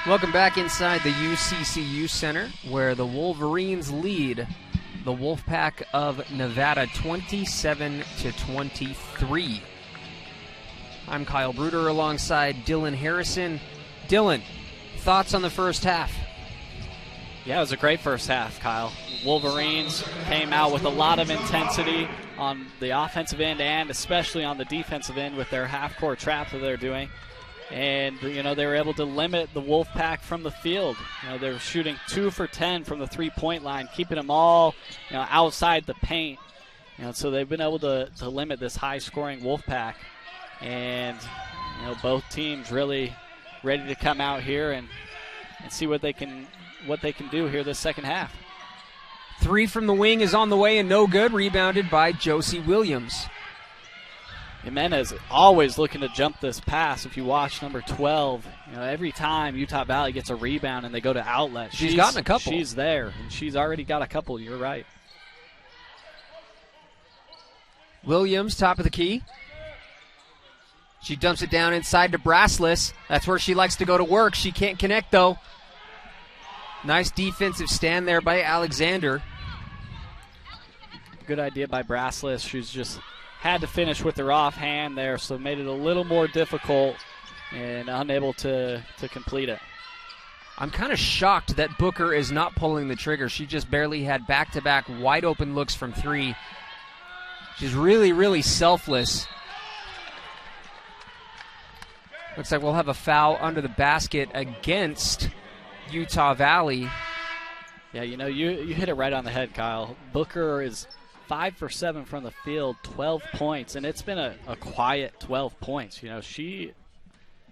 Welcome back inside the UCCU Center, where the Wolverines lead the Wolfpack of Nevada 27-23. I'm Kyle Bruder alongside Dylan Harrison. Dylan, thoughts on the first half?
Yeah, it was a great first half, Kyle. Wolverines came out with a lot of intensity on the offensive end and especially on the defensive end with their half-court trap that they're doing. And, they were able to limit the Wolfpack from the field. They were shooting 2 for 10 from the three-point line, keeping them all, outside the paint. So they've been able to limit this high-scoring Wolfpack. And, both teams really ready to come out here and see what they can do here this second half.
3 from the wing is on the way and no good. Rebounded by Josie Williams.
Jimenez always looking to jump this pass. If you watch number 12, every time Utah Valley gets a rebound and they go to outlet,
she's gotten a couple.
She's there, and she's already got a couple. You're right.
Williams, top of the key. She dumps it down inside to Brassless. That's where she likes to go to work. She can't connect, though. Nice defensive stand there by Alexander.
Good idea by Brassless. She's just had to finish with her offhand there, so it made it a little more difficult and unable to complete it.
I'm kind of shocked that Booker is not pulling the trigger. She just barely had back-to-back wide-open looks from 3. She's really, really selfless. Looks like we'll have a foul under the basket against Utah Valley.
Yeah, you hit it right on the head, Kyle. Booker is 5 for 7 from the field, 12 points, and it's been a quiet 12 points. She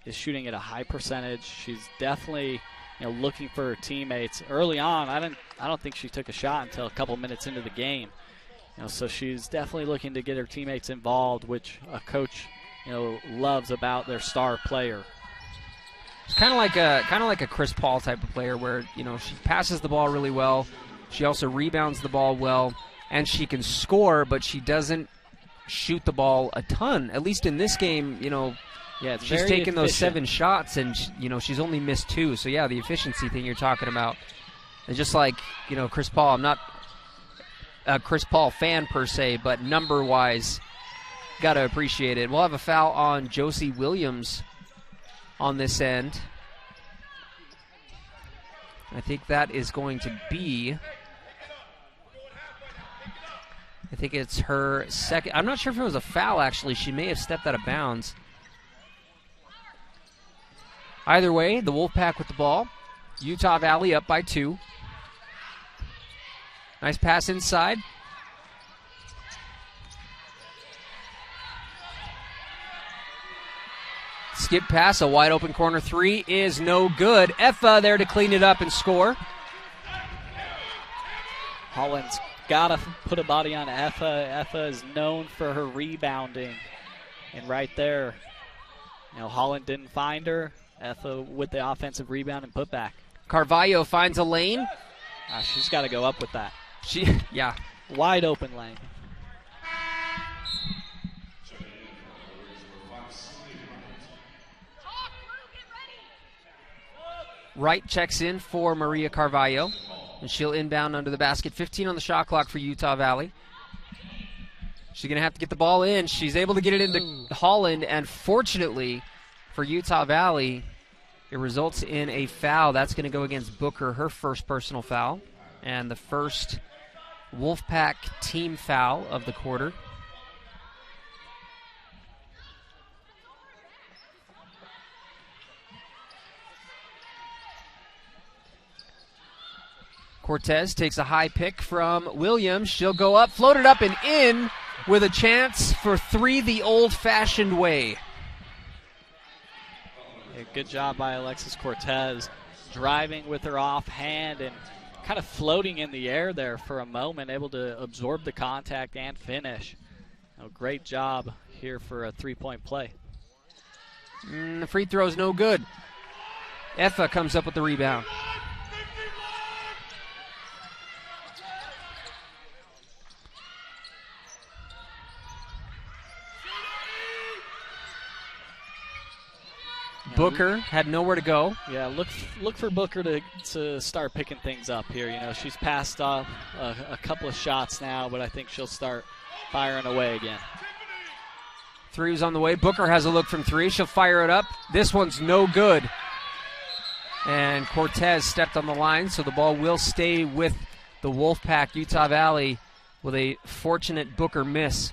is shooting at a high percentage. She's definitely looking for her teammates. Early on, I don't think she took a shot until a couple minutes into the game. So she's definitely looking to get her teammates involved, which a coach loves about their star player.
It's kind of like a Chris Paul type of player where she passes the ball really well. She also rebounds the ball well. And she can score, but she doesn't shoot the ball a ton. At least in this game, she's taken those 7 shots, and she's only missed 2. So yeah, the efficiency thing you're talking about. And just like Chris Paul, I'm not a Chris Paul fan per se, but number-wise, gotta appreciate it. We'll have a foul on Josie Williams on this end. I think that is going to be. I think it's her second. I'm not sure if it was a foul, actually. She may have stepped out of bounds. Either way, the Wolfpack with the ball. Utah Valley up by 2. Nice pass inside. Skip pass, a wide open corner 3 is no good. Effa there to clean it up and score.
Holland's got to put a body on Effa. Effa is known for her rebounding. And right there, Holland didn't find her. Effa with the offensive rebound and putback.
Carvalho finds a lane.
She's got to go up with that.
Yeah.
Wide open lane.
Wright checks in for Maria Carvalho. And she'll inbound under the basket. 15 on the shot clock for Utah Valley. She's going to have to get the ball in. She's able to get it into Holland, and fortunately for Utah Valley, it results in a foul. That's going to go against Booker, her first personal foul, and the first Wolfpack team foul of the quarter. Cortez takes a high pick from Williams. She'll go up, float it up and in with a chance for 3 the old-fashioned way.
Yeah, good job by Alexis Cortez, driving with her offhand and kind of floating in the air there for a moment, able to absorb the contact and finish. Great job here for a 3-point play.
The free throw's no good. Effa comes up with the rebound. Booker had nowhere to go.
Yeah, look for Booker to start picking things up here. You know, she's passed off a couple of shots now, but I think she'll start firing away again.
Three was on the way. Booker has a look from three. She'll fire it up. This one's no good. And Cortez stepped on the line, so the ball will stay with the Wolfpack. Utah Valley with a fortunate Booker miss.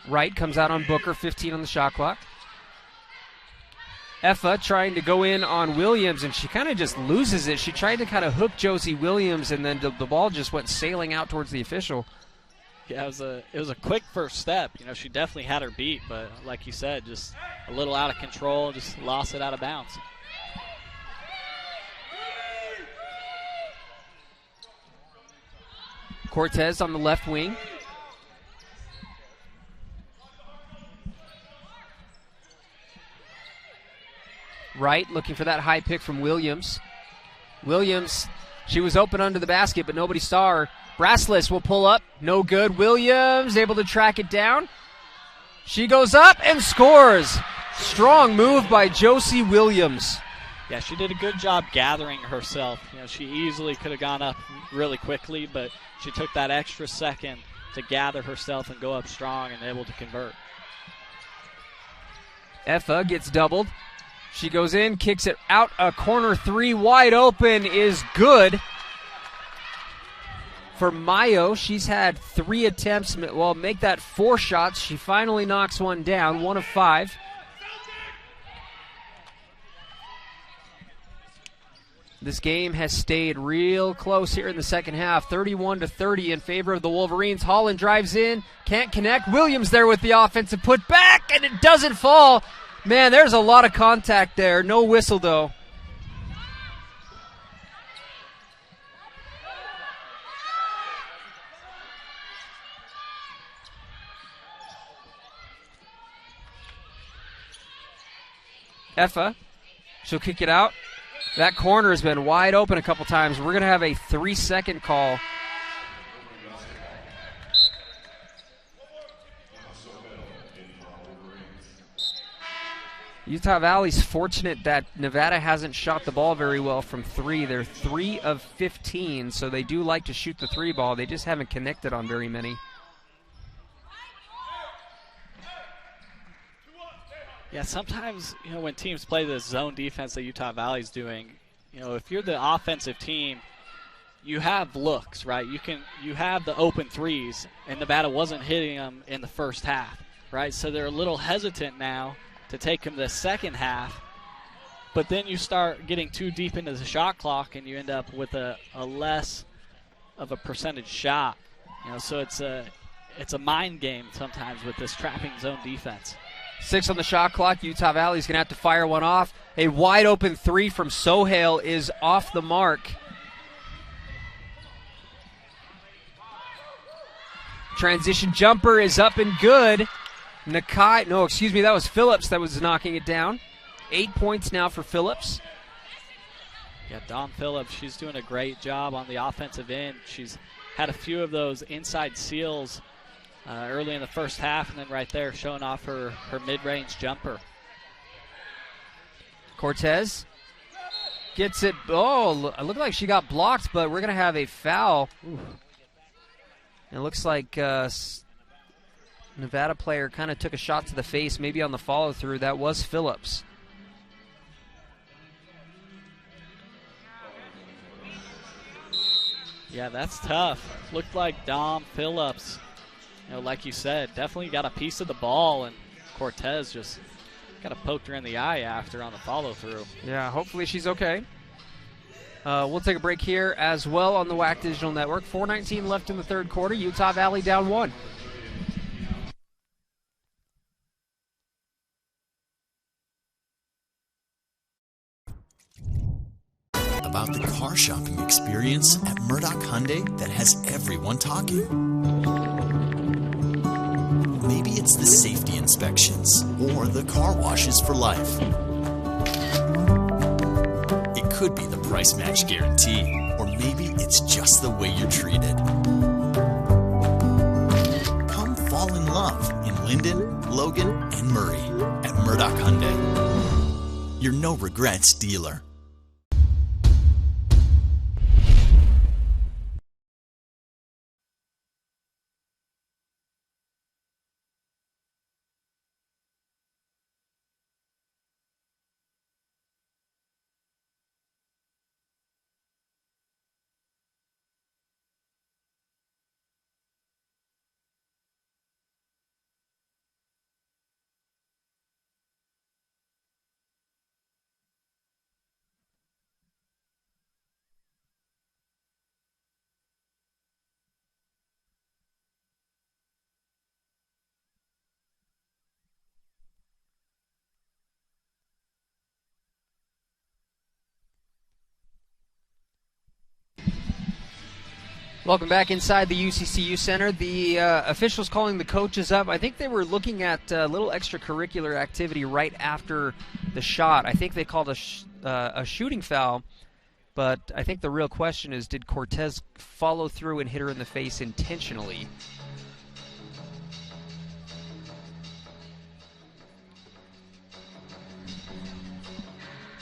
Wright comes out on Booker, 15 on the shot clock. Effa trying to go in on Williams, and she kind of just loses it. She tried to kind of hook Josie Williams, and then the ball just went sailing out towards the official.
Yeah, it was a quick first step. You know, she definitely had her beat, but like you said, just a little out of control, just lost it out of bounds.
Cortez on the left wing. Wright looking for that high pick from Williams. Williams, she was open under the basket, but nobody saw her. Brassless will pull up. No good. Williams able to track it down. She goes up and scores. Strong move by Josie Williams.
Yeah, she did a good job gathering herself. You know, she easily could have gone up really quickly, but she took that extra second to gather herself and go up strong and able to convert.
Effa gets doubled. She goes in, kicks it out. A corner three wide open is good. For Mayo, she's had 3 attempts. Well, make that 4 shots. She finally knocks one down, 1 of 5. This game has stayed real close here in the second half. 31-30 in favor of the Wolverines. Holland drives in, can't connect. Williams there with the offensive putback, and it doesn't fall. Man, there's a lot of contact there. No whistle, though. Effa, she'll kick it out. That corner has been wide open a couple times. We're going to have a 3-second call. Utah Valley's fortunate that Nevada hasn't shot the ball very well from 3. They're 3 of 15, so they do like to shoot the 3 ball. They just haven't connected on very many.
Yeah, sometimes, you know, when teams play this zone defense that Utah Valley's doing, you know, if you're the offensive team, you have looks, right? You have the open threes, and Nevada wasn't hitting them in the first half, right? So they're a little hesitant now to take them the second half, but then you start getting too deep into the shot clock, and you end up with a less of a percentage shot. You know, so it's a mind game sometimes with this trapping zone defense.
6 on the shot clock. Utah Valley's going to have to fire one off. A wide open 3 from Sohail is off the mark. Transition jumper is up and good. That was Phillips that was knocking it down. 8 points now for Phillips.
Yeah, Dawn Phillips, she's doing a great job on the offensive end. She's had a few of those inside seals early in the first half, and then right there showing off her mid-range jumper.
Cortez gets it. Oh, it looked like she got blocked, but we're going to have a foul. Ooh. It looks like Nevada player kind of took a shot to the face, maybe on the follow-through. That was Phillips.
Yeah, that's tough. Looked like Dom Phillips, you know, like you said, definitely got a piece of the ball, and Cortez just kind of poked her in the eye after on the follow-through.
Yeah, hopefully she's okay. We'll take a break here as well on the WAC Digital Network. 4:19 left in the third quarter. Utah Valley down 1.
About the car shopping experience at Murdoch Hyundai that has everyone talking. Maybe it's the safety inspections or the car washes for life. It could be the price match guarantee, or maybe it's just the way you're treated. Come fall in love in Linden, Logan, and Murray at Murdoch Hyundai. Your no regrets dealer.
Welcome back inside the UCCU Center. The officials calling the coaches up. I think they were looking at a little extracurricular activity right after the shot. I think they called a shooting foul, but I think the real question is, did Cortez follow through and hit her in the face intentionally?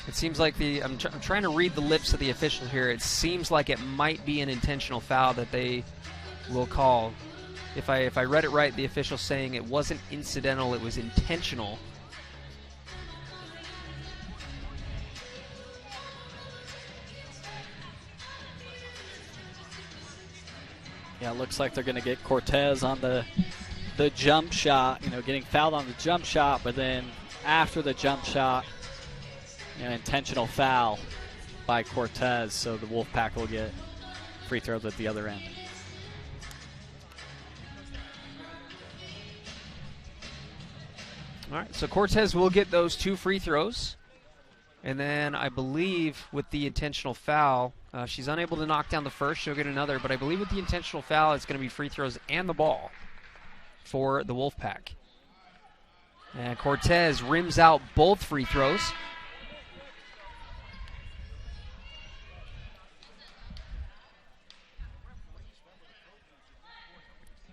It seems like I'm trying to read the lips of the official here. It seems like it might be an intentional foul that they will call. If I read it right, the official's saying it wasn't incidental, it was intentional.
Yeah, it looks like they're going to get Cortez on the jump shot, getting fouled on the jump shot, but then after the jump shot, an intentional foul by Cortez, so the Wolfpack will get free throws at the other end.
All right, so Cortez will get those 2 free throws. And then I believe with the intentional foul, she's unable to knock down the first. She'll get another, but I believe with the intentional foul, it's going to be free throws and the ball for the Wolfpack. And Cortez rims out both free throws.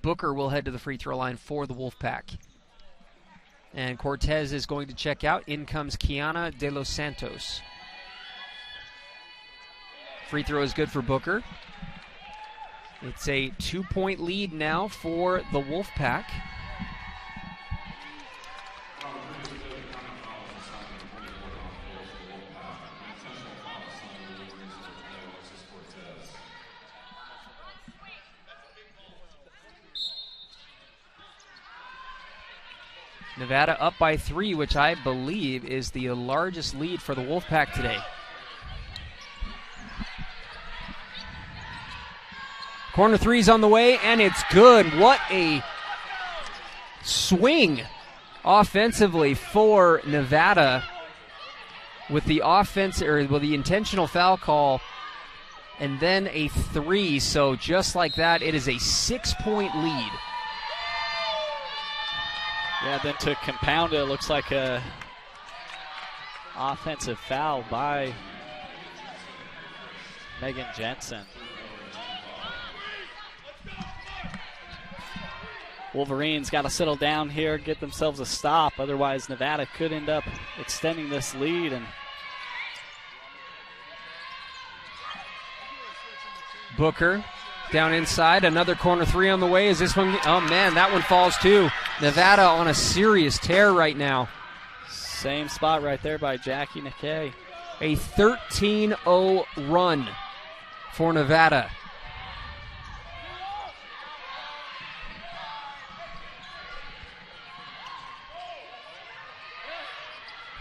Booker will head to the free throw line for the Wolfpack. And Cortez is going to check out. In comes Kiana De Los Santos. Free throw is good for Booker. It's a 2-point lead now for the Wolfpack. Nevada up by 3, which I believe is the largest lead for the Wolfpack today. Corner 3's on the way, and it's good. What a swing offensively for Nevada with the the intentional foul call, and then a 3. So just like that, it is a 6-point lead.
Yeah, then to compound it, it looks like a offensive foul by Megan Jensen. Wolverines got to settle down here, get themselves a stop. Otherwise, Nevada could end up extending this lead. And
Booker down inside, another corner 3 on the way. Is this one? Oh man, that one falls too. Nevada on a serious tear right now.
Same spot right there by Jackie McKay.
A 13-0 run for Nevada.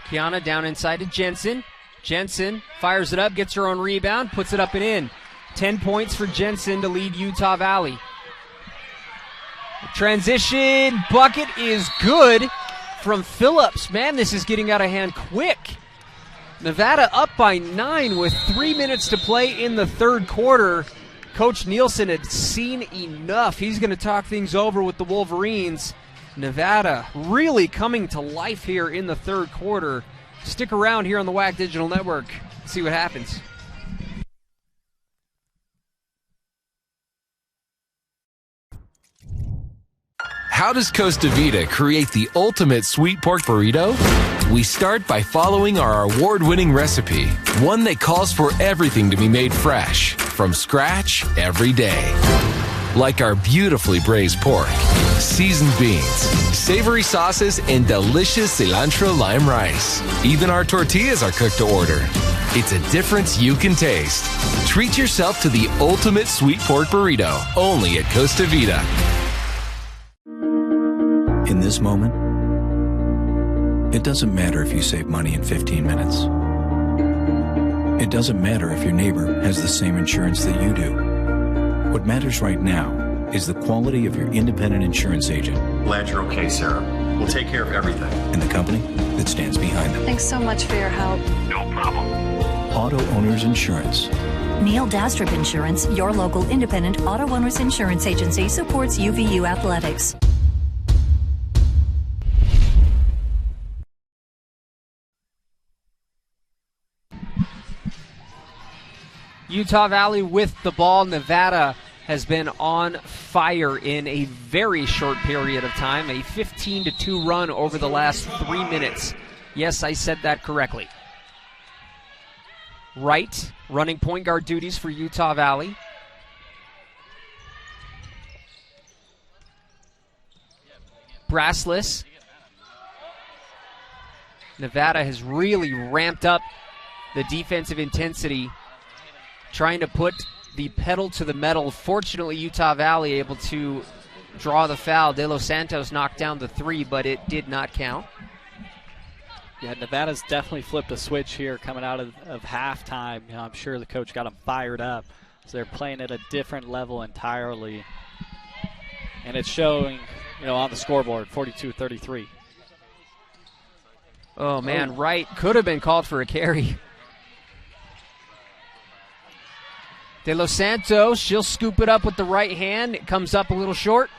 Kiana down inside to Jensen. Jensen fires it up, gets her own rebound, puts it up and in. 10 points for Jensen to lead Utah Valley. Transition bucket is good from Phillips. Man, this is getting out of hand quick. Nevada up by 9 with 3 minutes to play in the third quarter. Coach Nielsen had seen enough. He's going to talk things over with the Wolverines. Nevada really coming to life here in the third quarter. Stick around here on the WAC Digital Network. See what happens.
How does Costa Vida create the ultimate sweet pork burrito? We start by following our award-winning recipe, one that calls for everything to be made fresh, from scratch every day. Like our beautifully braised pork, seasoned beans, savory sauces, and delicious cilantro lime rice. Even our tortillas are cooked to order. It's a difference you can taste. Treat yourself to the ultimate sweet pork burrito, only at Costa Vida.
In this moment, it doesn't matter if you save money in 15 minutes. It doesn't matter if your neighbor has the same insurance that you do. What matters right now is the quality of your independent insurance agent.
Glad you're okay, Sarah. We'll take care of everything.
And the company that stands behind them.
Thanks so much for your help.
No problem.
Auto Owners Insurance.
Neil Dastrup Insurance, your local independent auto owners insurance agency, supports UVU athletics.
Utah Valley with the ball. Nevada has been on fire in a very short period of time. A 15-2 run over the last 3 minutes. Yes, I said that correctly. Wright running point guard duties for Utah Valley. Brassless. Nevada has really ramped up the defensive intensity, trying to put the pedal to the metal. Fortunately, Utah Valley able to draw the foul. De Los Santos knocked down the three, but it did not count.
Yeah, Nevada's definitely flipped a switch here coming out of halftime. You know, I'm sure the coach got them fired up. So they're playing at a different level entirely. And it's showing, you know, on the scoreboard, 42-33.
Oh, man, Wright could have been called for a carry. De Los Santos, she'll scoop it up with the right hand. It comes up a little short.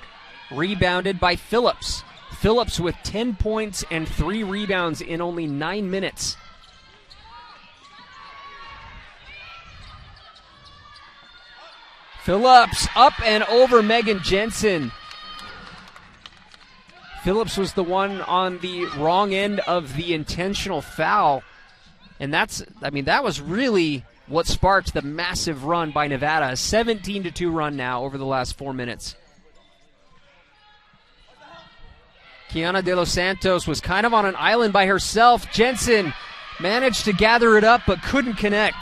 Rebounded by Phillips. Phillips with 10 points and 3 rebounds in only 9 minutes. Phillips up and over Megan Jensen. Phillips was the one on the wrong end of the intentional foul. And that was really what sparked the massive run by Nevada. A 17-2 run now over the last 4 minutes. Kiana De Los Santos was kind of on an island by herself. Jensen managed to gather it up but couldn't connect.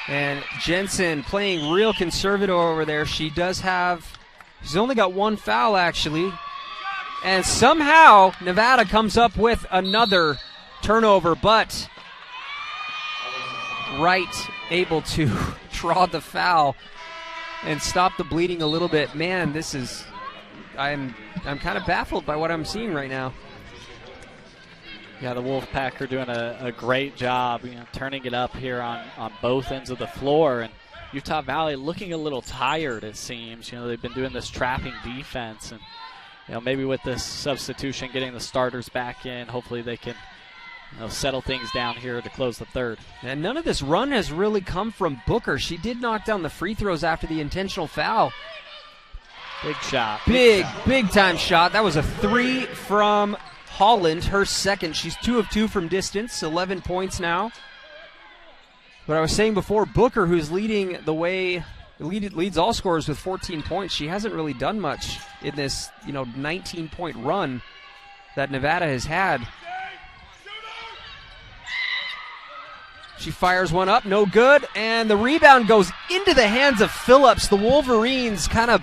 And Jensen playing real conservative over there. She's only got 1 foul, actually. And somehow Nevada comes up with another turnover, but Wright able to draw the foul and stop the bleeding a little bit. Man, I'm kind of baffled by what I'm seeing right now.
Yeah, the Wolfpack are doing a great job, turning it up here on both ends of the floor. And Utah Valley looking a little tired, it seems. They've been doing this trapping defense. And, maybe with this substitution, getting the starters back in, hopefully they can settle things down here to close the third.
And none of this run has really come from Booker. She did knock down the free throws after the intentional foul.
Big shot.
Big time shot. That was a 3 from Holland, her second. She's 2 of 2 from distance, 11 points now. But I was saying before, Booker, who's leading the way, leads all scorers with 14 points. She hasn't really done much in this, 19-point run that Nevada has had. She fires one up, no good, and the rebound goes into the hands of Phillips. The Wolverines kind of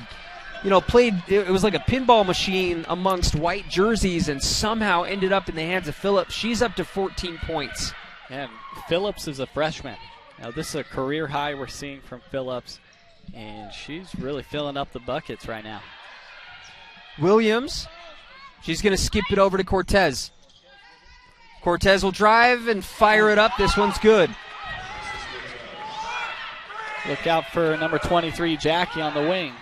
played, it was like a pinball machine amongst white jerseys and somehow ended up in the hands of Phillips. She's up to 14 points.
And Phillips is a freshman. Now, this is a career high we're seeing from Phillips, and she's really filling up the buckets right now.
Williams, she's going to skip it over to Cortez. Cortez will drive and fire it up. This one's good.
Look out for number 23, Jackie, on the wing.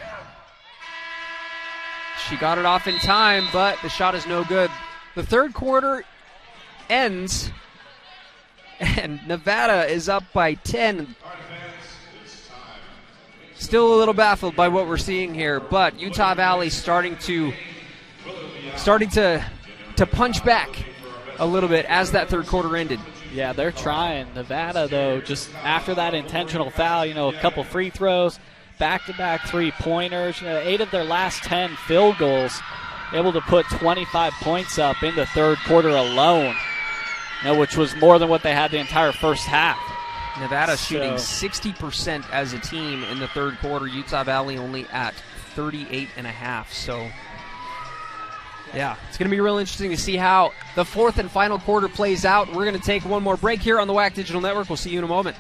She got it off in time, but the shot is no good. The third quarter ends, and Nevada is up by 10. Still a little baffled by what we're seeing here, but Utah Valley starting to punch back a little bit as that third quarter ended.
Yeah, they're trying. Nevada, though, just after that intentional foul, a couple free throws, back-to-back three-pointers, 8 of their last 10 field goals, able to put 25 points up in the third quarter alone, which was more than what they had the entire first half.
Nevada shooting 60% as a team in the third quarter. Utah Valley only at 38.5%. So, yeah, it's going to be real interesting to see how the fourth and final quarter plays out. We're going to take one more break here on the WAC Digital Network. We'll see you in a moment.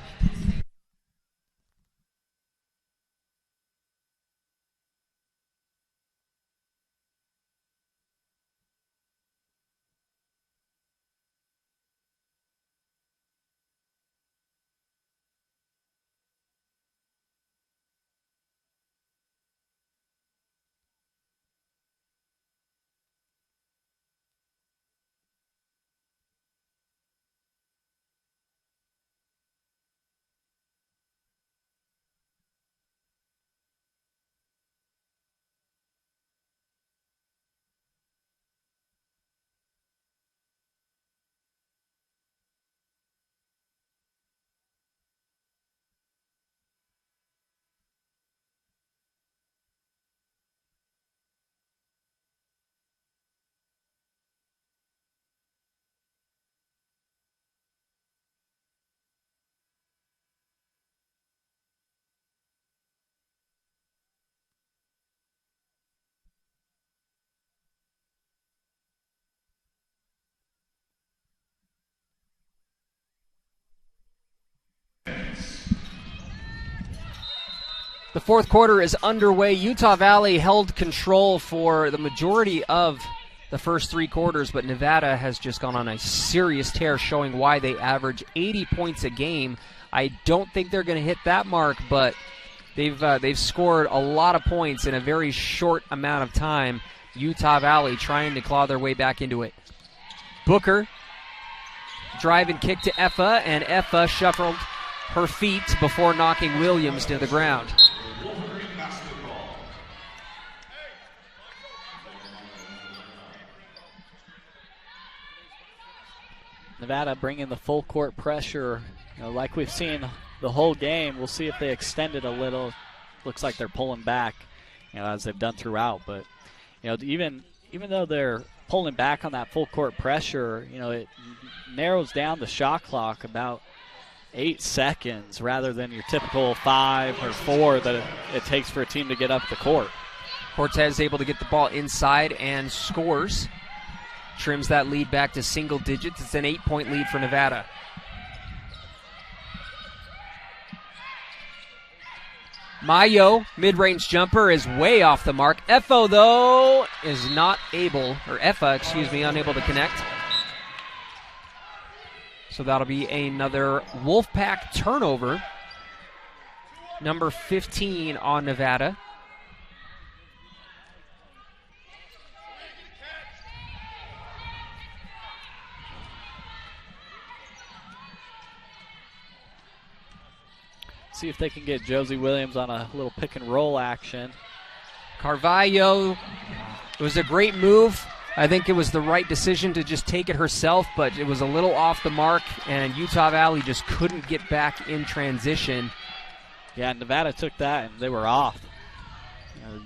The fourth quarter is underway. Utah Valley held control for the majority of the first three quarters, but Nevada has just gone on a serious tear, showing why they average 80 points a game. I don't think they're going to hit that mark, but they've scored a lot of points in a very short amount of time. Utah Valley trying to claw their way back into it. Booker, drive and kick to Effa, and Effa shuffled her feet before knocking Williams to the ground.
Nevada bringing the full court pressure, like we've seen the whole game. We'll see if they extend it a little. Looks like they're pulling back, as they've done throughout. But even though they're pulling back on that full court pressure, it narrows down the shot clock about 8 seconds rather than your typical 5 or 4 that it takes for a team to get up the court.
Cortez able to get the ball inside and scores. Trims that lead back to single digits. It's an 8-point lead for Nevada. Mayo, mid-range jumper, is way off the mark. Effa, though, is unable to connect. So that'll be another Wolfpack turnover. Number 15 on Nevada.
See if they can get Josie Williams on a little pick and roll action.
Carvalho, it was a great move. I think it was the right decision to just take it herself, but it was a little off the mark, and Utah Valley just couldn't get back in transition.
Yeah, Nevada took that, and they were off.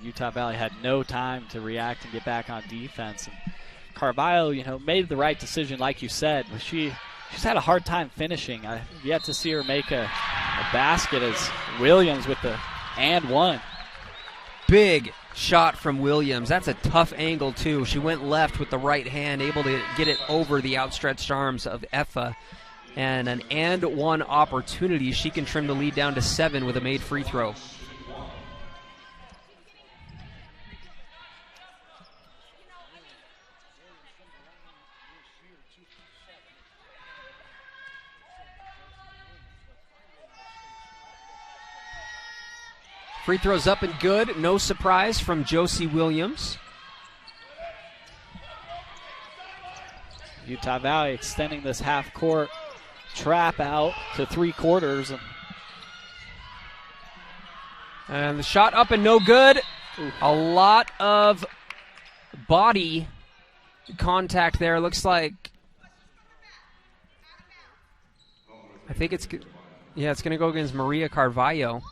Utah Valley had no time to react and get back on defense. And Carvalho, made the right decision, like you said, but she's had a hard time finishing. I've yet to see her make a basket as Williams with the and one.
Big shot from Williams. That's a tough angle, too. She went left with the right hand, able to get it over the outstretched arms of Effa. And an and one opportunity. She can trim the lead down to 7 with a made free throw. Free throws up and good. No surprise from Josie Williams.
Utah Valley extending this half-court trap out to 3/4.
And the shot up and no good. A lot of body contact there. Looks like, I think it's going to go against Maria Carvalho.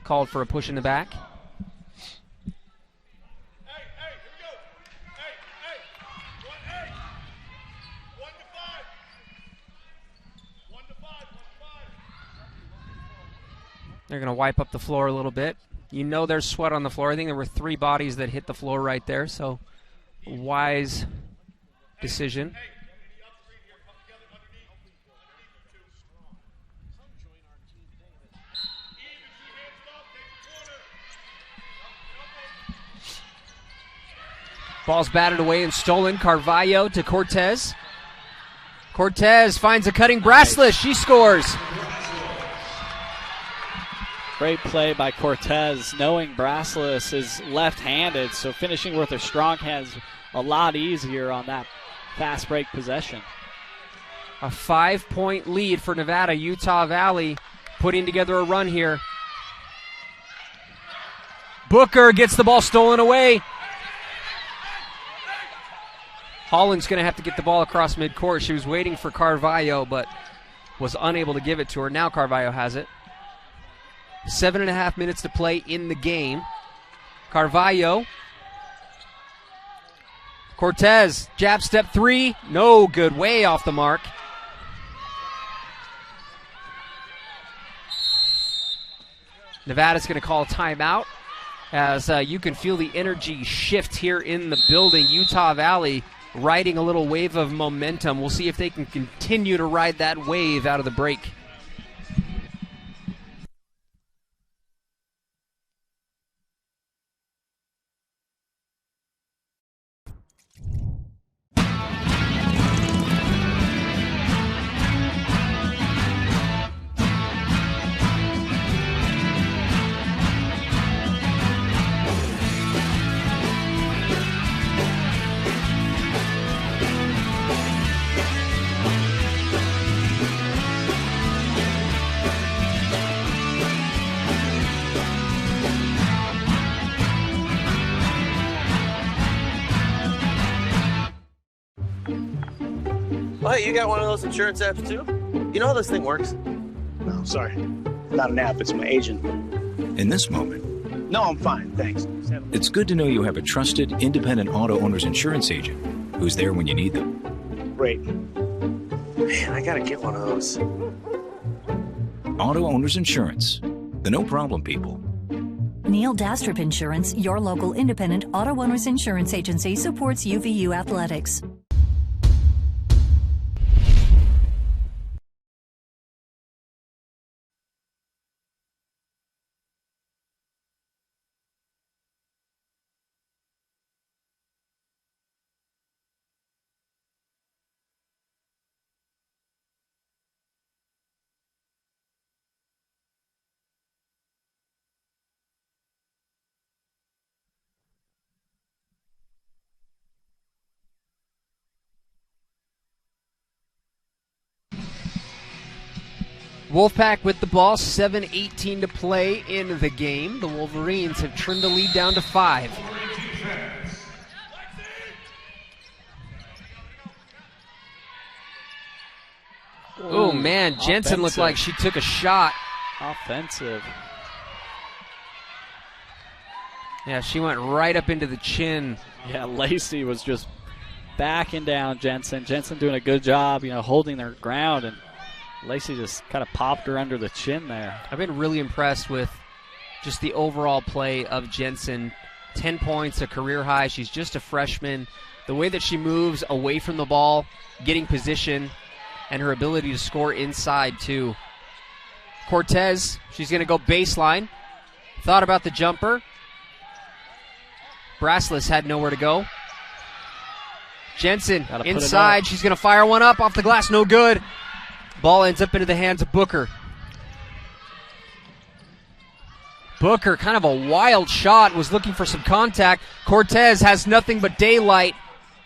Called for a push in the back. They're going to wipe up the floor a little bit. You know there's sweat on the floor. I think there were 3 bodies that hit the floor right there, so wise decision. Ball's batted away and stolen. Carvalho to Cortez. Cortez finds a cutting Brassless. She scores.
Great play by Cortez, knowing Brassless is left-handed, so finishing with her strong hands a lot easier on that fast break possession.
A 5-point lead for Nevada. Utah Valley putting together a run here. Booker gets the ball stolen away. Holland's going to have to get the ball across midcourt. She was waiting for Carvalho, but was unable to give it to her. Now Carvalho has it. 7.5 minutes to play in the game. Carvalho. Cortez, jab step 3. No good, way off the mark. Nevada's going to call a timeout as you can feel the energy shift here in the building. Utah Valley riding a little wave of momentum. We'll see if they can continue to ride that wave out of the break.
Oh, hey, you got one of those insurance apps too? You know how this thing works?
No, sorry. Not an app, it's my agent.
In this moment,
No, I'm fine, thanks.
it's good to know you have a trusted, independent auto owner's insurance agent who's there when you need them.
Great.
Man, I gotta get one of those.
Auto Owners Insurance. The no problem people.
Neil Dastrup Insurance, your local independent auto owners insurance agency, supports UVU athletics.
Wolfpack with the ball, 7:18 to play in the game. The Wolverines have trimmed the lead down to 5. Oh man, Jensen looked like she took a shot.
Offensive.
Yeah, she went right up into the chin.
Yeah, Lacey was just backing down Jensen. Jensen doing a good job, holding their ground, and Lacey just kind of popped her under the chin there.
I've been really impressed with just the overall play of Jensen. 10 points, a career high. She's just a freshman. The way that she moves away from the ball, getting position, and her ability to score inside, too. Cortez, she's going to go baseline. Thought about the jumper. Brassless had nowhere to go. Jensen inside. She's going to fire one up off the glass. No good. Ball ends up into the hands of Booker. Booker, kind of a wild shot, was looking for some contact. Cortez has nothing but daylight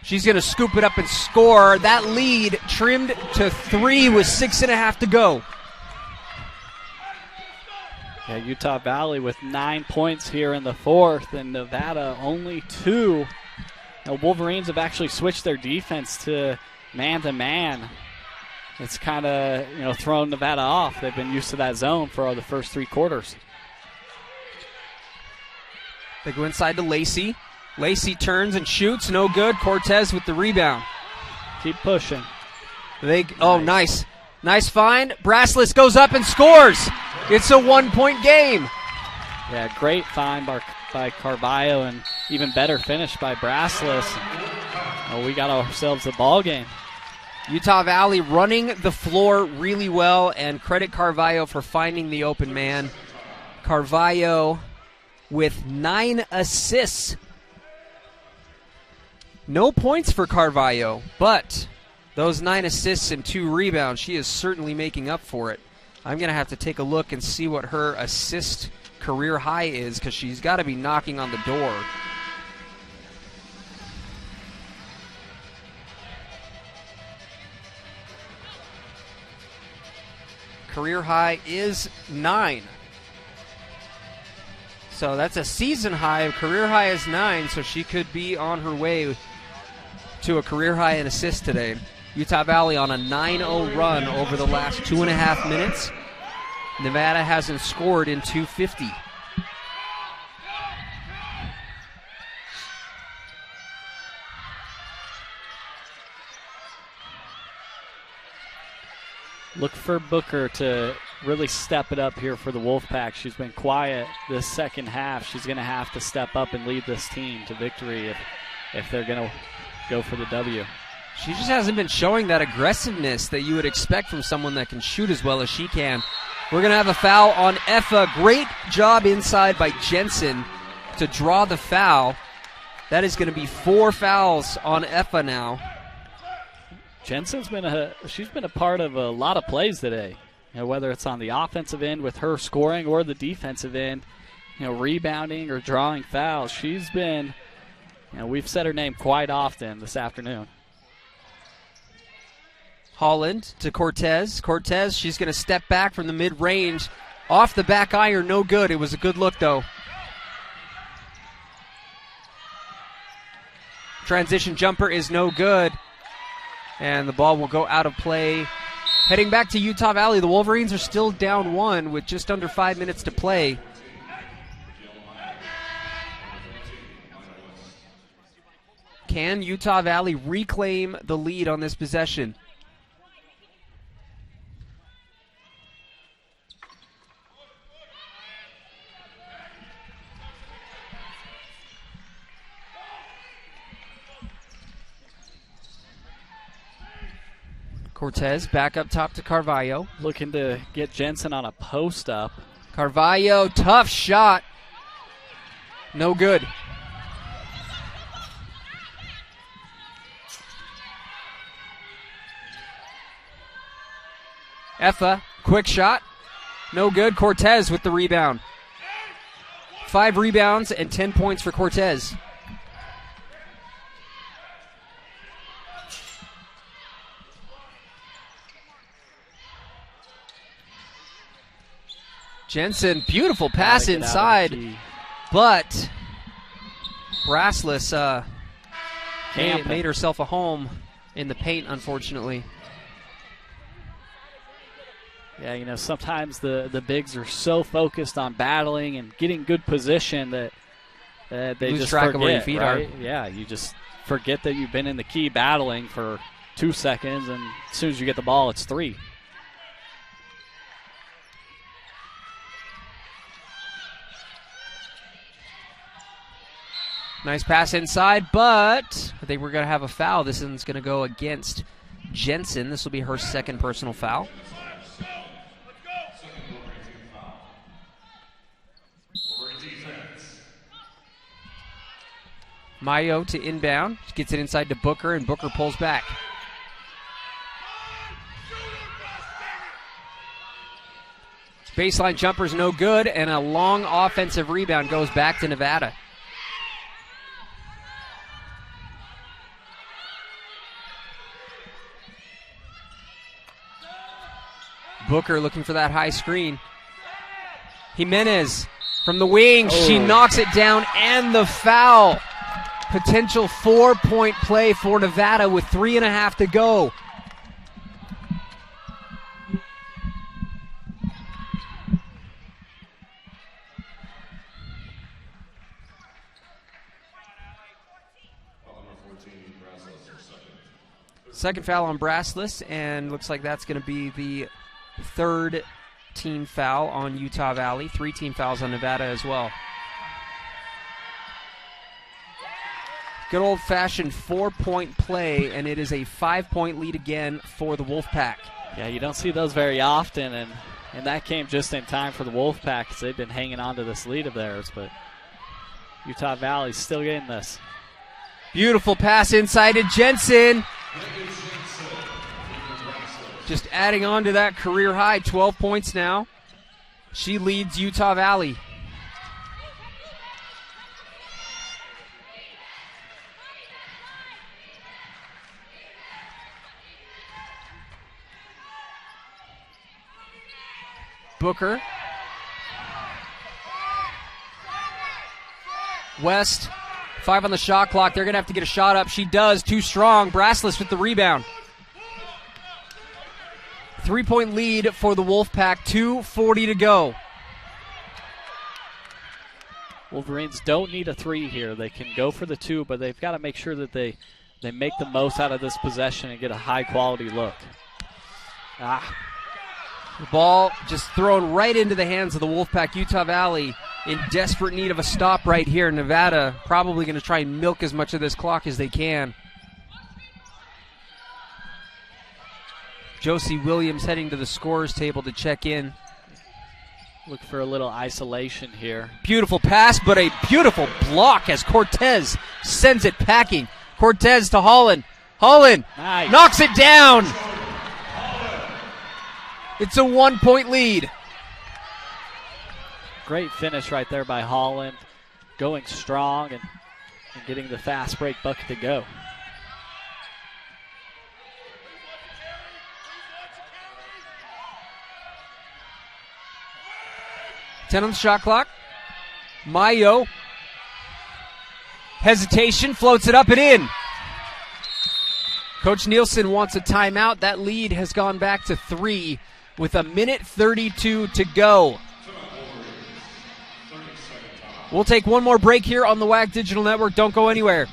She's going to scoop it up and score. That lead trimmed to 3 with 6.5 to go.
Yeah, Utah Valley with 9 points here in the fourth, and Nevada only 2. Now, Wolverines have actually switched their defense to man-to-man. It's kind of, thrown Nevada off. They've been used to that zone for the first 3 quarters.
They go inside to Lacey. Lacey turns and shoots. No good. Cortez with the rebound.
Keep pushing.
Nice. Nice find. Braslis goes up and scores. It's a 1-point game.
Yeah, great find by Carvalho, and even better finish by Braslis. We got ourselves a ball game.
Utah Valley running the floor really well, and credit Carvalho for finding the open man. Carvalho with 9 assists. No points for Carvalho, but those 9 assists and 2 rebounds, she is certainly making up for it. I'm going to have to take a look and see what her assist career high is, because she's got to be knocking on the door. Career high is 9. So that's a season high. Career high is 9, so she could be on her way to a career high in assists today. Utah Valley on a 9-0 run over the last 2.5 minutes. Nevada hasn't scored in 250.
Look for Booker to really step it up here for the Wolfpack. She's been quiet this second half. She's going to have to step up and lead this team to victory if they're going to go for the W.
She just hasn't been showing that aggressiveness that you would expect from someone that can shoot as well as she can. We're going to have a foul on Effa. Great job inside by Jensen to draw the foul. That is going to be 4 fouls on Effa now.
Jensen's been a part of a lot of plays today. Whether it's on the offensive end with her scoring or the defensive end, rebounding or drawing fouls. She's been, we've said her name quite often this afternoon.
Holland to Cortez. Cortez, she's going to step back from the mid-range. Off the back iron, no good. It was a good look, though. Transition jumper is no good. And the ball will go out of play. Heading back to Utah Valley, the Wolverines are still down 1 with just under 5 minutes to play. Can Utah Valley reclaim the lead on this possession? Cortez back up top to Carvalho.
Looking to get Jensen on a post up.
Carvalho, tough shot. No good. Effa, quick shot. No good. Cortez with the rebound. 5 rebounds and 10 points for Cortez. Jensen, beautiful pass inside, but Braslis made herself a home in the paint, unfortunately.
Yeah, sometimes the bigs are so focused on battling and getting good position that they
lose
just
track
forget,
of where your feet
right?
are.
Yeah, you just forget that you've been in the key battling for 2 seconds, and as soon as you get the ball, it's 3.
Nice pass inside, but I think we're going to have a foul. This one's going to go against Jensen. This will be her second personal foul. Mayo to inbound. Gets it inside to Booker, and Booker pulls back. Baseline jumper's no good, and a long offensive rebound goes back to Nevada. Booker looking for that high screen. Jimenez from the wing. She knocks it down, and the foul. Potential 4-point play for Nevada with 3.5 to go. Second foul on Brassless, and looks like that's going to be the third team foul on Utah Valley. 3 team fouls on Nevada as well. Good old-fashioned 4-point play, and it is a 5-point lead again for the Wolfpack.
Yeah, you don't see those very often, and that came just in time for the Wolfpack because they've been hanging on to this lead of theirs, but Utah Valley's still getting this.
Beautiful pass inside to Jensen. Just adding on to that career high, 12 points now. She leads Utah Valley. Booker. West. 5 on the shot clock. They're going to have to get a shot up. She does. Too strong. Brassless with the rebound. 3-point lead for the Wolfpack. 2:40 to go.
Wolverines don't need a 3 here. They can go for the 2, but they've got to make sure that they make the most out of this possession and get a high-quality look.
The ball just thrown right into the hands of the Wolfpack. Utah Valley in desperate need of a stop right here. Nevada probably going to try and milk as much of this clock as they can. Josie Williams heading to the scorer's table to check in.
Look for a little isolation here.
Beautiful pass, but a beautiful block as Cortez sends it packing. Cortez to Holland. Holland knocks it down. It's a 1-point lead.
Great finish right there by Holland. Going strong and getting the fast break bucket to go.
Ten on the shot clock. Mayo. Hesitation, floats it up and in. Coach Nielsen wants a timeout. That lead has gone back to 3 with 1:32 to go. We'll take one more break here on the WAC Digital Network. Don't go anywhere.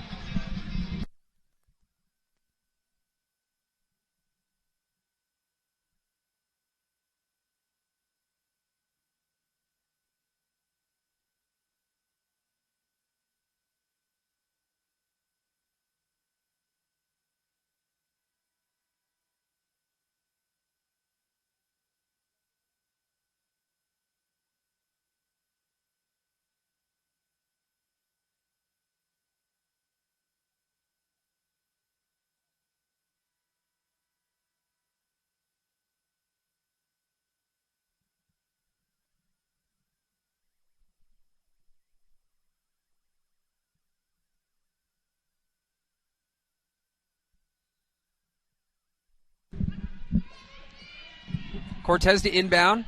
Cortez to inbound.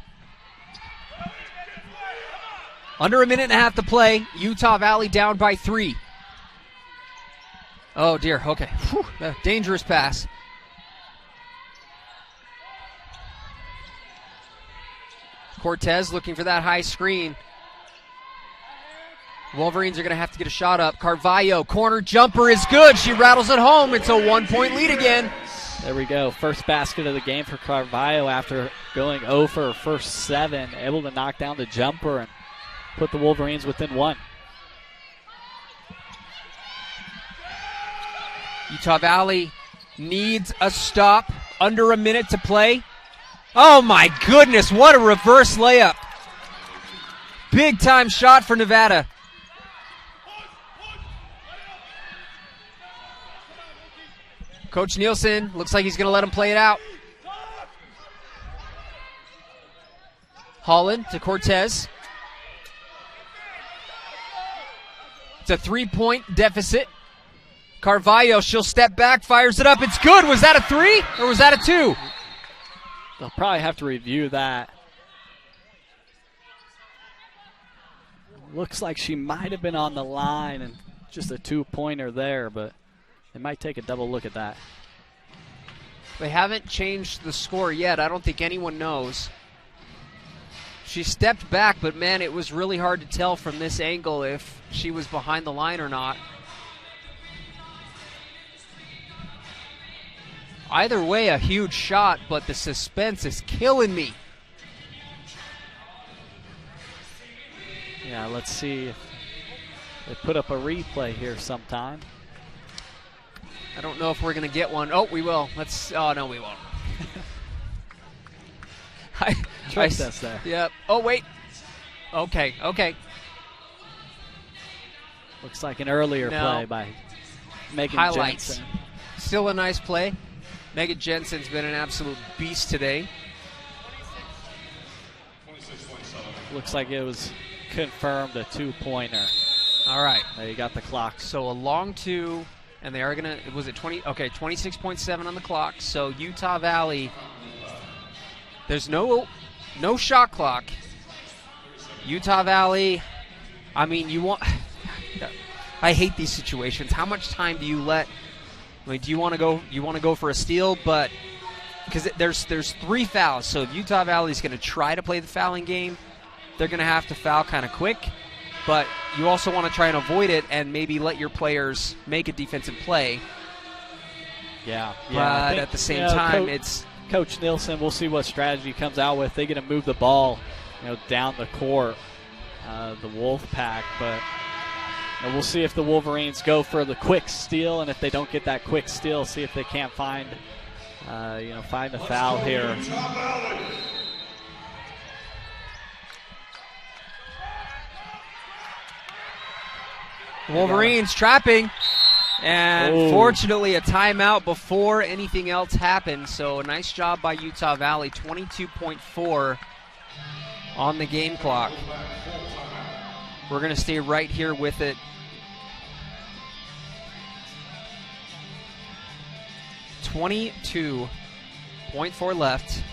Under 1.5 to play. Utah Valley down by 3. Oh, dear. Okay. Whew, dangerous pass. Cortez looking for that high screen. Wolverines are going to have to get a shot up. Carvalho, corner jumper is good. She rattles it home. It's a 1-point lead again.
There we go. First basket of the game for Carvalho after going 0 for her first 7. Able to knock down the jumper and put the Wolverines within 1.
Utah Valley needs a stop. Under a minute to play. Oh, my goodness. What a reverse layup. Big time shot for Nevada. Coach Nielsen looks like he's going to let him play it out. Holland to Cortez. It's a 3-point deficit. Carvalho, she'll step back, fires it up. It's good. Was that a 3 or was that a 2?
They'll probably have to review that. Looks like she might have been on the line and just a 2-pointer there, but they might take a double look at that.
They haven't changed the score yet. I don't think anyone knows. She stepped back, but man, it was really hard to tell from this angle if she was behind the line or not. Either way, a huge shot, but the suspense is killing me.
Yeah, let's see if they put up a replay here sometime.
I don't know if we're going to get one. Oh, we will. Oh, no, we won't.
Trick test there.
Yep. Oh, wait. Okay.
Looks like an earlier play by Megan
Highlights.
Jensen.
Still a nice play. Megan Jensen's been an absolute beast today.
Looks like it was confirmed a 2-pointer.
All right.
There you got the clock.
So a long 2, and they are going to, was it 20? Okay, 26.7 on the clock. So Utah Valley, there's no shot clock. Utah Valley, I mean, I hate these situations. How much time do you let, do you want to go for a steal, but because there's 3 fouls. So if Utah Valley is going to try to play the fouling game, they're going to have to foul kind of quick, but you also want to try and avoid it and maybe let your players make a defensive play.
Yeah.
But at the same time, it's
Coach Nielsen. We'll see what strategy comes out with. They're going to move the ball, down the court, the Wolfpack, but we'll see if the Wolverines go for the quick steal, and if they don't get that quick steal, see if they can't find a foul here.
Wolverines trapping, and fortunately a timeout before anything else happened. So a nice job by Utah Valley. 22.4 on the game clock. We're going to stay right here with it. 22.4 left.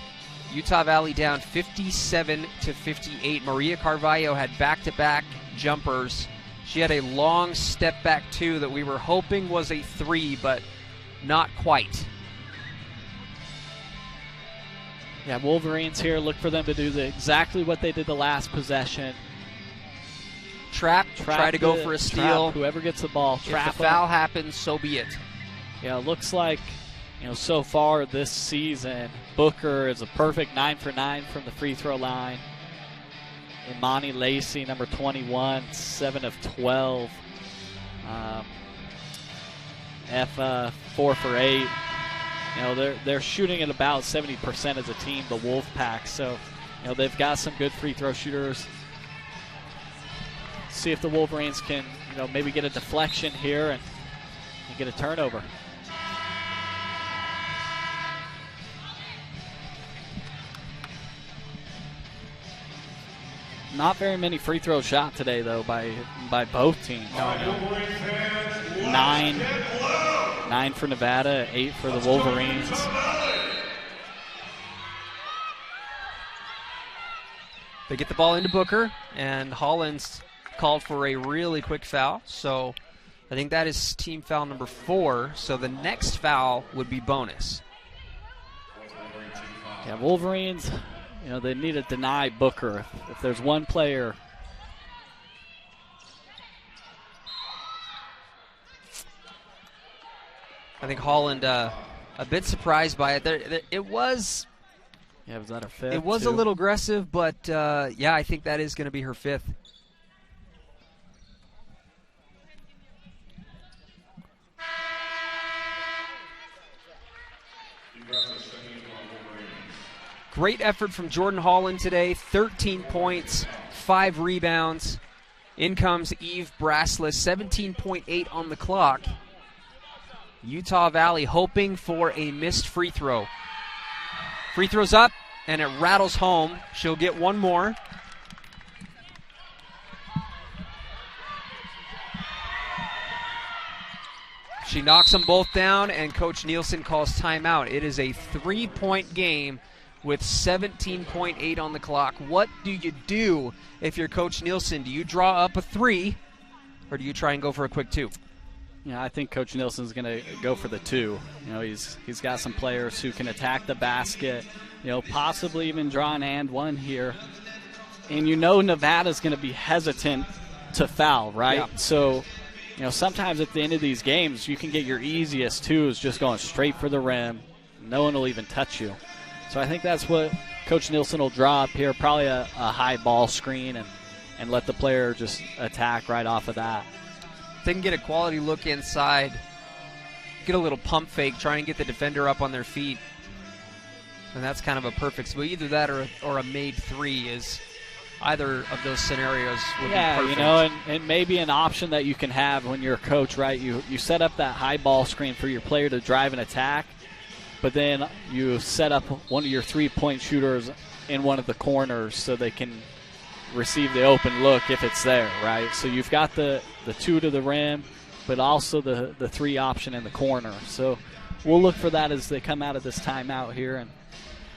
Utah Valley down 57-58. Maria Carvalho had back-to-back jumpers. She had a long step back 2 that we were hoping was a 3, but not quite.
Yeah, Wolverines here, look for them to do exactly what they did the last possession.
Try to go for a steal.
Whoever gets the ball, trap.
If the foul happens, so be it.
Yeah, it looks like, so far this season, Booker is a perfect 9 for 9 from the free throw line. Imani Lacey, number 21, 7 of 12. Effa, 4 for 8. They're shooting at about 70% as a team, the Wolfpack. So, they've got some good free throw shooters. See if the Wolverines can, maybe get a deflection here and get a turnover. Not very many free throws shot today, though, by both teams. No. 9 for Nevada, 8 for the Wolverines.
They get the ball into Booker, and Hollins called for a really quick foul. So I think that is team foul number 4. So the next foul would be bonus.
Yeah, Wolverines, they need to deny Booker. If there's one player.
I think Holland a bit surprised by it. It was.
Yeah, was that her 5th?
It was a little aggressive, but yeah, I think that is going to be her 5th. Great effort from Jordan Holland today. 13 points, 5 rebounds. In comes Eve Brassless, 17.8 on the clock. Utah Valley hoping for a missed free throw. Free throw's up, and it rattles home. She'll get one more. She knocks them both down, and Coach Nielsen calls timeout. It is a 3-point game with 17.8 on the clock. What do you do if you're Coach Nielsen? Do you draw up a 3, or do you try and go for a quick 2?
Yeah, I think Coach Nielsen's going to go for the 2. He's got some players who can attack the basket, possibly even draw an and one here. And Nevada's going to be hesitant to foul, right?
Yeah.
So, sometimes at the end of these games, you can get your easiest 2s just going straight for the rim. No one will even touch you. So I think that's what Coach Nielsen will draw up here, probably a high ball screen and let the player just attack right off of that.
They can get a quality look inside, get a little pump fake, try and get the defender up on their feet. And that's kind of a perfect, well, either that or a made 3 is either of those scenarios would be perfect.
And maybe an option that you can have when you're a coach, right? You set up that high ball screen for your player to drive and attack, but then you set up one of your 3-point shooters in one of the corners so they can receive the open look if it's there, right? So you've got the 2 to the rim, but also the 3 option in the corner. So we'll look for that as they come out of this timeout here.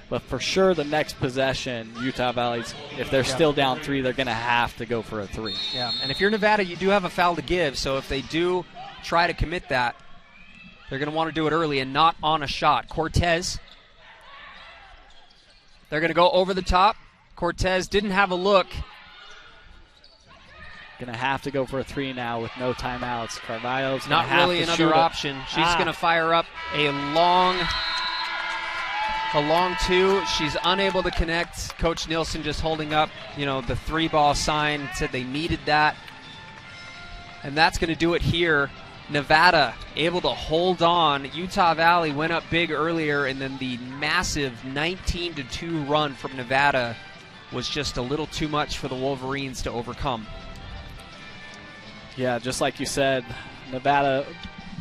But for sure, the next possession, Utah Valley's, if they're still down 3, they're going to have to go for a 3.
Yeah, and if you're Nevada, you do have a foul to give. So if they do try to commit that, they're going to want to do it early and not on a shot. Cortez, they're going to go over the top. Cortez didn't have a look.
Going to have to go for a 3 now with no timeouts. Carvalho's
not really another option. She's going to fire up a long 2. She's unable to connect. Coach Nielsen just holding up, the 3-ball sign, said they needed that. And that's going to do it here. Nevada able to hold on. Utah Valley went up big earlier, and then the massive 19-2 run from Nevada was just a little too much for the Wolverines to overcome.
Yeah, just like you said, Nevada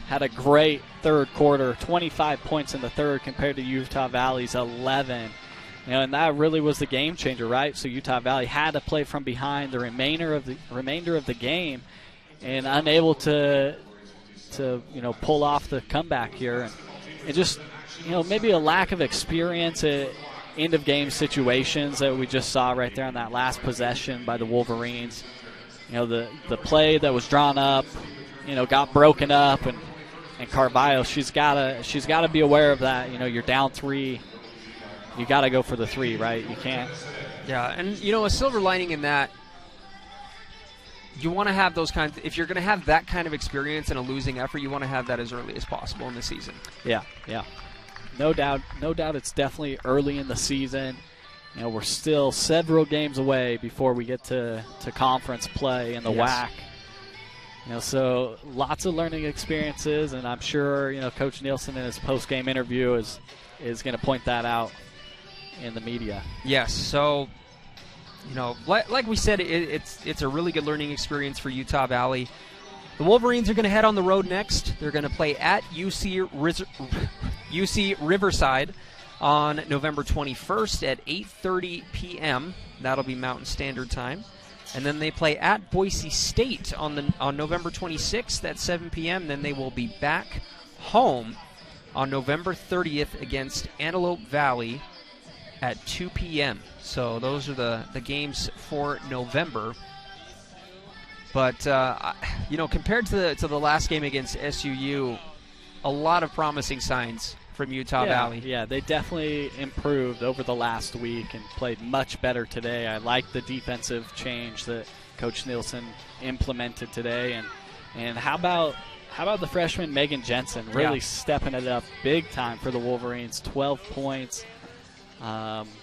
had a great third quarter, 25 points in the third compared to Utah Valley's 11. And that really was the game changer, right? So Utah Valley had to play from behind the remainder of the game, and unable to pull off the comeback here, and just maybe a lack of experience at end of game situations that we just saw right there on that last possession by the Wolverines. The play that was drawn up, got broken up, and Carvalho, she's gotta be aware of that. You're down 3, you got to go for the 3, right? You can't.
Yeah, and a silver lining in that, you want to have those kinds. If you're going to have that kind of experience in a losing effort, you want to have that as early as possible in the season.
Yeah. No doubt. It's definitely early in the season. We're still several games away before we get to conference play in the WAC. So lots of learning experiences, and I'm sure Coach Nielsen in his post-game interview is going to point that out in the media.
Yes. So, like we said, it's a really good learning experience for Utah Valley. The Wolverines are going to head on the road next. They're going to play at UC Riverside on November 21st at 8:30 p.m. That'll be Mountain Standard Time. And then they play at Boise State on November 26th at 7 p.m. Then they will be back home on November 30th against Antelope Valley at 2 p.m. So those are the games for November. But, compared to the last game against SUU, a lot of promising signs from Utah Valley.
Yeah, they definitely improved over the last week and played much better today. I like the defensive change that Coach Nielsen implemented today. And how about the freshman Megan Jensen really stepping it up big time for the Wolverines? 12 points,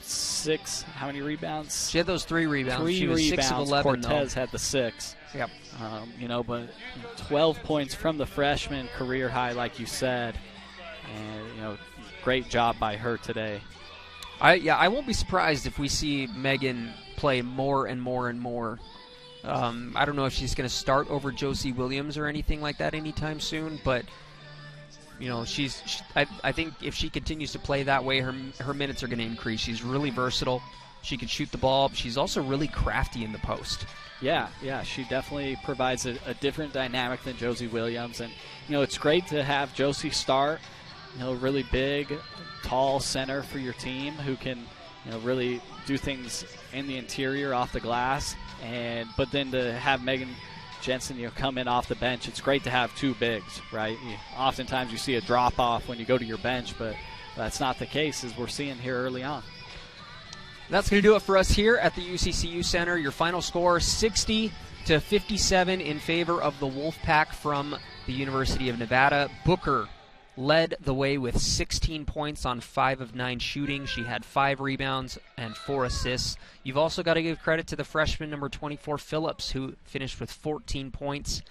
6. How many rebounds?
She had those 3 rebounds.
3
she was
rebounds.
6 of 11.
Cortez had the 6.
Yep.
But 12 points from the freshman, career high, like you said. And, great job by her today.
I won't be surprised if we see Megan play more and more and more. I don't know if she's going to start over Josie Williams or anything like that anytime soon, but I think if she continues to play that way, her minutes are going to increase. She's really versatile. She can shoot the ball, but she's also really crafty in the post.
Yeah, she definitely provides a different dynamic than Josie Williams, and it's great to have Josie start. Really big tall center for your team who can, really do things in the interior off the glass. But then to have Megan Jensen, come in off the bench, it's great to have two bigs, right? Oftentimes you see a drop-off when you go to your bench, but that's not the case as we're seeing here early on.
That's going to do it for us here at the UCCU Center. Your final score, 60-57 in favor of the Wolfpack from the University of Nevada. Booker led the way with 16 points on 5 of 9 shooting. She had 5 rebounds and 4 assists. You've also got to give credit to the freshman number 24, Phillips, who finished with 14 points,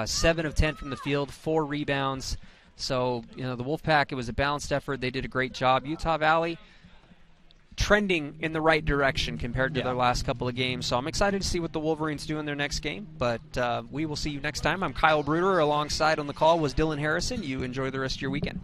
7 of 10 from the field, 4 rebounds. So, the Wolfpack, it was a balanced effort. They did a great job. Utah Valley trending in the right direction compared to their last couple of games. So I'm excited to see what the Wolverines do in their next game. But we will see you next time. I'm Kyle Bruder. Alongside on the call was Dylan Harrison. You enjoy the rest of your weekend.